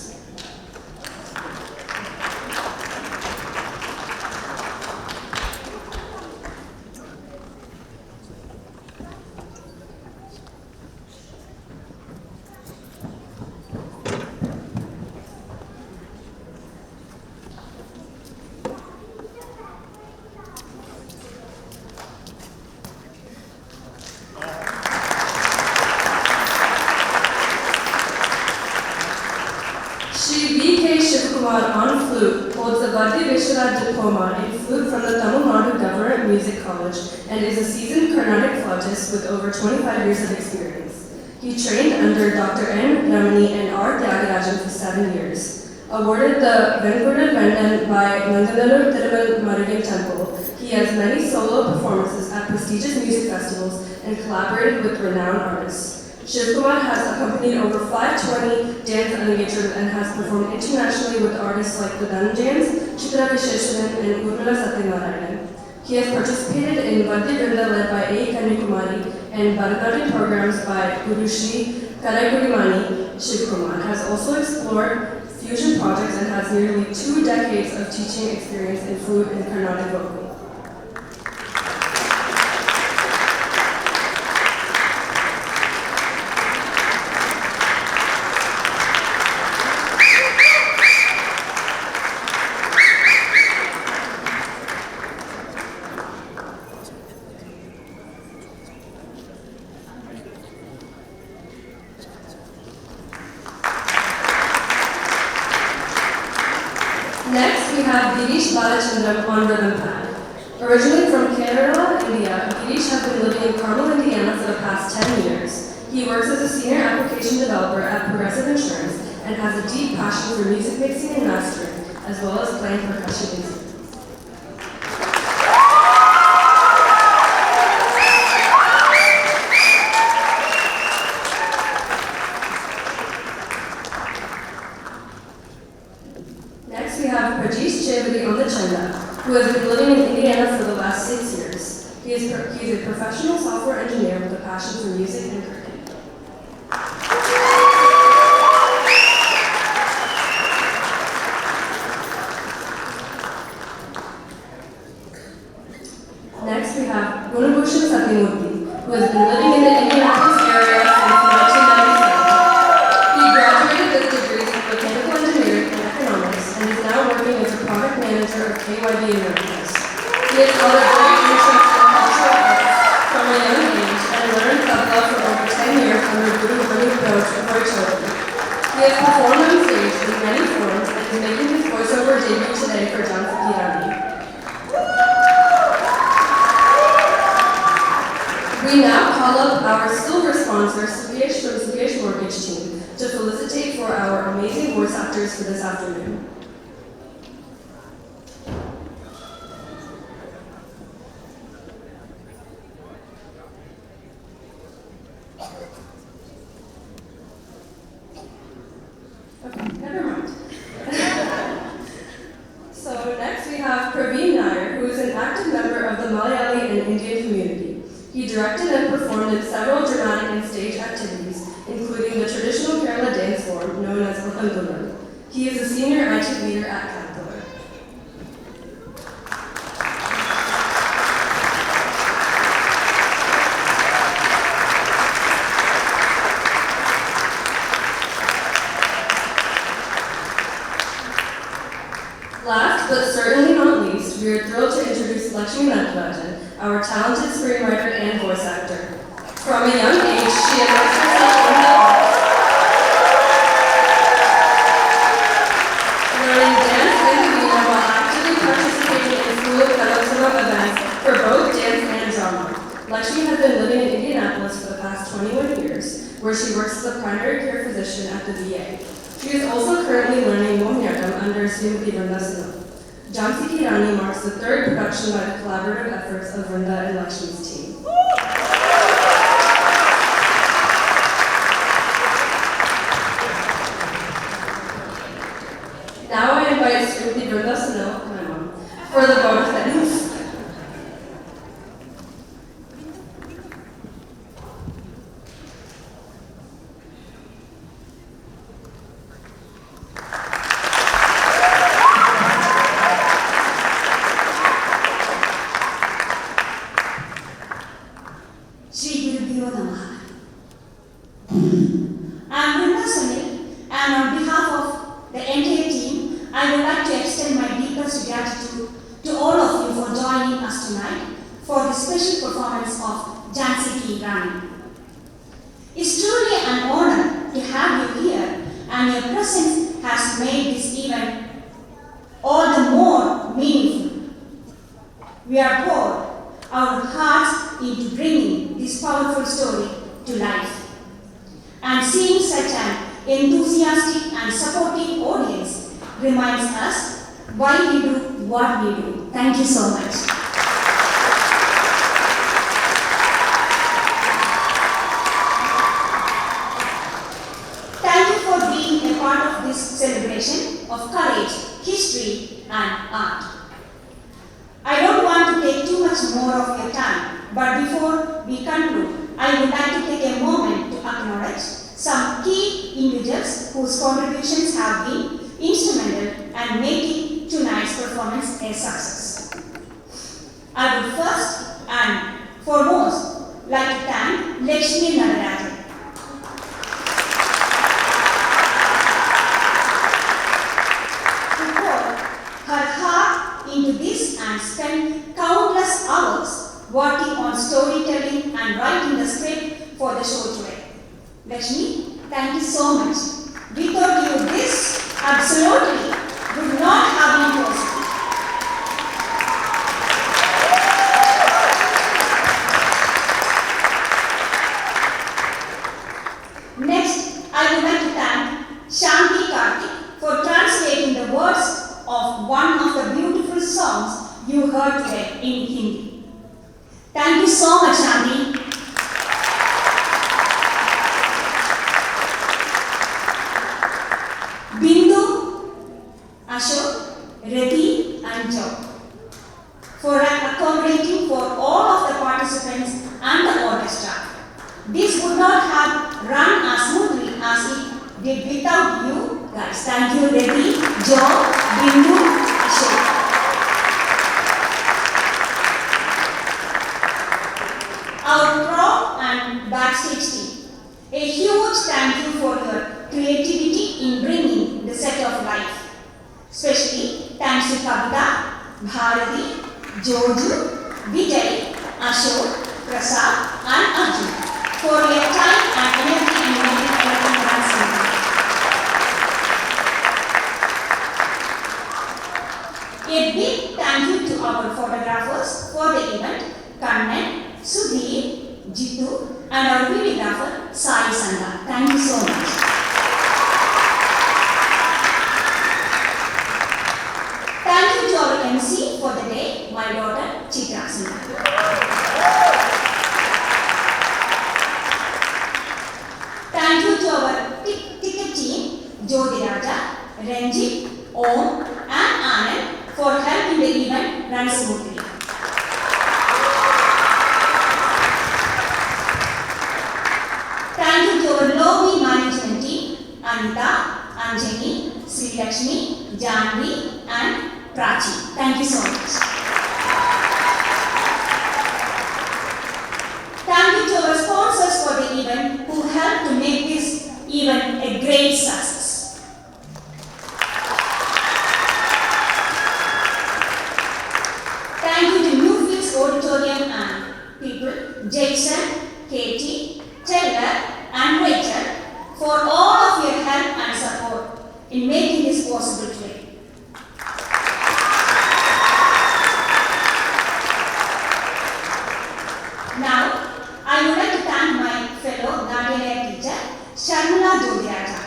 On flute, holds the Vadya Vishwaraj diploma in flute from the Tamil Nadu Government Music College and is a seasoned Carnatic flautist with over 25 years of experience. He trained under Dr. N. Ramani and R. Tyagarajan for 7 years. Awarded the Venkuda Vendan by Nanganallur Thirumal Murugan Temple, he has many solo performances at prestigious music festivals and collaborated with renowned artists. Shivkumar has accompanied over 520 dance engagements and has performed internationally with artists like the Dhananjayans, Chitra Visheshwaran, and Urmila Satyanarayanan. He has participated in Vadya Vrinda led by A. Kanyakumari and Bharatanatyam programs by Guru Shri Kalaigudimani. Shivkumar has also explored fusion projects and has nearly 2 decades of teaching experience in flute and Carnatic vocal. Next, we have Girish Balachandran on rhythm pad. Originally from Kerala, India, Girish has been living in Carmel, Indiana for the past 10 years. He works as a senior application developer at Progressive Insurance and has a deep passion for music mixing and mastering, as well as playing percussion instruments. On the Chanda, who has been living in Indiana for the last 6 years. He is a professional software engineer with a passion for music and cricket. debut today for Jhansi Rani. We now call up our silver sponsor, Sugesh from Sugesh Mortgage Team, to felicitate for our amazing voice actors for this afternoon. Okay, never mind. So next we have Praveen Nair, who is an active member of the Malayali and Indian community. He directed and performed in several dramatic and stage activities, including the traditional Kerala dance form known as Ottangulam. He is a senior IT leader at Caterpillar. Last, but certainly not least, we are thrilled to introduce Lakshmi Natyalaya, our talented screenwriter and voice actor. From a young age, she immersed herself in the arts, learning dance and Veena while actively participating in school Kalotsavam events for both dance and drama. Lakshmi has been living in Indianapolis for the past 21 years, where she works as a primary care physician at the VA. She is also currently learning Mohiniyattam under Srimati Vrindasana. Jhansi Rani marks the third production by the collaborative efforts of Vrinda and Lakshmi's team. Now I invite Srimati Vrindasana, my mom, for the vote of thanks. Shri Gurubhyo Namaha. I am Vrinda Sunil, and on behalf of the entire team, I would like to extend my deepest gratitude to all of you for joining us tonight for the special performance of Jhansi Rani. It's truly an honor to have you here, and your presence has made this event all the more meaningful. We are poured our hearts into bringing this powerful story to life. And seeing such an enthusiastic and supportive audience reminds us why we do what we do. Thank you so much. Thank you for being a part of this celebration of courage, history, and art. I don't want to take too much more of your time, but before we conclude, I would like to take a moment to acknowledge some key individuals whose contributions have been instrumental in making tonight's performance a success. I would first and foremost like to thank Lakshmi Natyalaya. Who poured her heart into this and spent countless hours working on storytelling and writing the script for the show today. Lakshmi, thank you so much. Without you, this absolutely would not have been possible. Next, I would like to thank Shanti Karthik for translating the words of one of the beautiful songs you heard today in Hindi. Thank you so much, Rani. Bindu, Ashok, Rati, and Joe for accommodating for all of the participants and the orchestra. This would not have run as smoothly as it did without you guys. Thank you, Rati, Joe, Bindu, Ashok. Our prop and backstage team, a huge thank you for your creativity in bringing the set of life. Especially thanks to Kavita, Bharati, Joju, Vijay, Ashok, Prasad, and Arjun for your time and energy in making everything run smoothly. A big thank you to our photographers for the event, Kannan, Sudhir, Jitu, and our videographer, Sai Sanga. Thank you so much. Thank you to our MC for the day, my daughter, Chitra Singh. Thank you to our ticket team, Jyoti Raja, Ranjit, Om, and Anand for helping the event run smoothly. Thank you to our lobby management team, Anita, Anjani, Sri Lakshmi, Jhansi, and Prachi. Thank you so much. Thank you to our sponsors for the event who helped to make this event a great success. Thank you to Newfields Auditorium and people, Jason, Katie, Taylor, and Rachel for all of your help and support in making this possible today. Now, I would like to thank my fellow Natyalaya teacher, Sharmila Jodhiraja.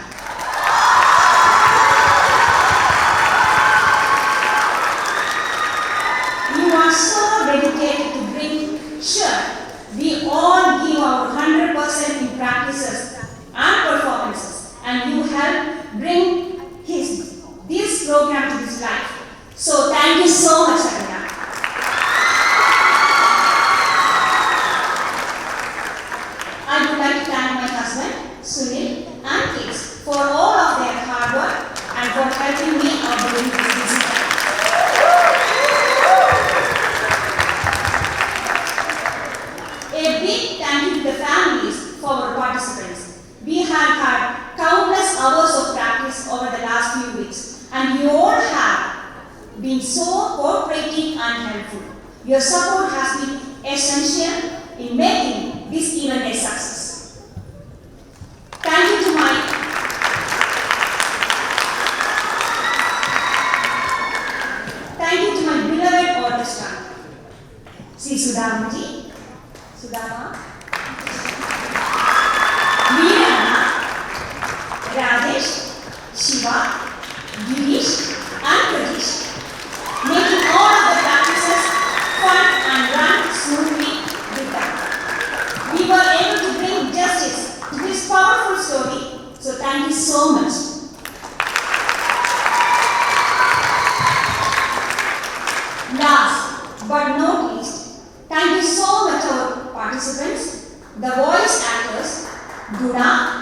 You are so dedicated to bring sure we all give our 100% in practices and performances, and you help bring this program to this life. So thank you so much, Sharmila. I would like to thank my husband, Sunil, and kids for all of their hard work and for helping me out during this busy time. A big thank you to the families for our participants. We have had countless hours of practice over the last few weeks, and you all have been so cooperative and helpful. Your support has been essential in making this event a success. Thank you to my beloved orchestra, Sri Sudhamji, Sudhama, Veerana, Rajesh, Shiva, Girish, and Prajesh, making all of the practices fun and run smoothly with them. We were able to bring justice to this powerful story, so thank you so much. Last but not least, thank you so much our participants, the voice actors, Guna,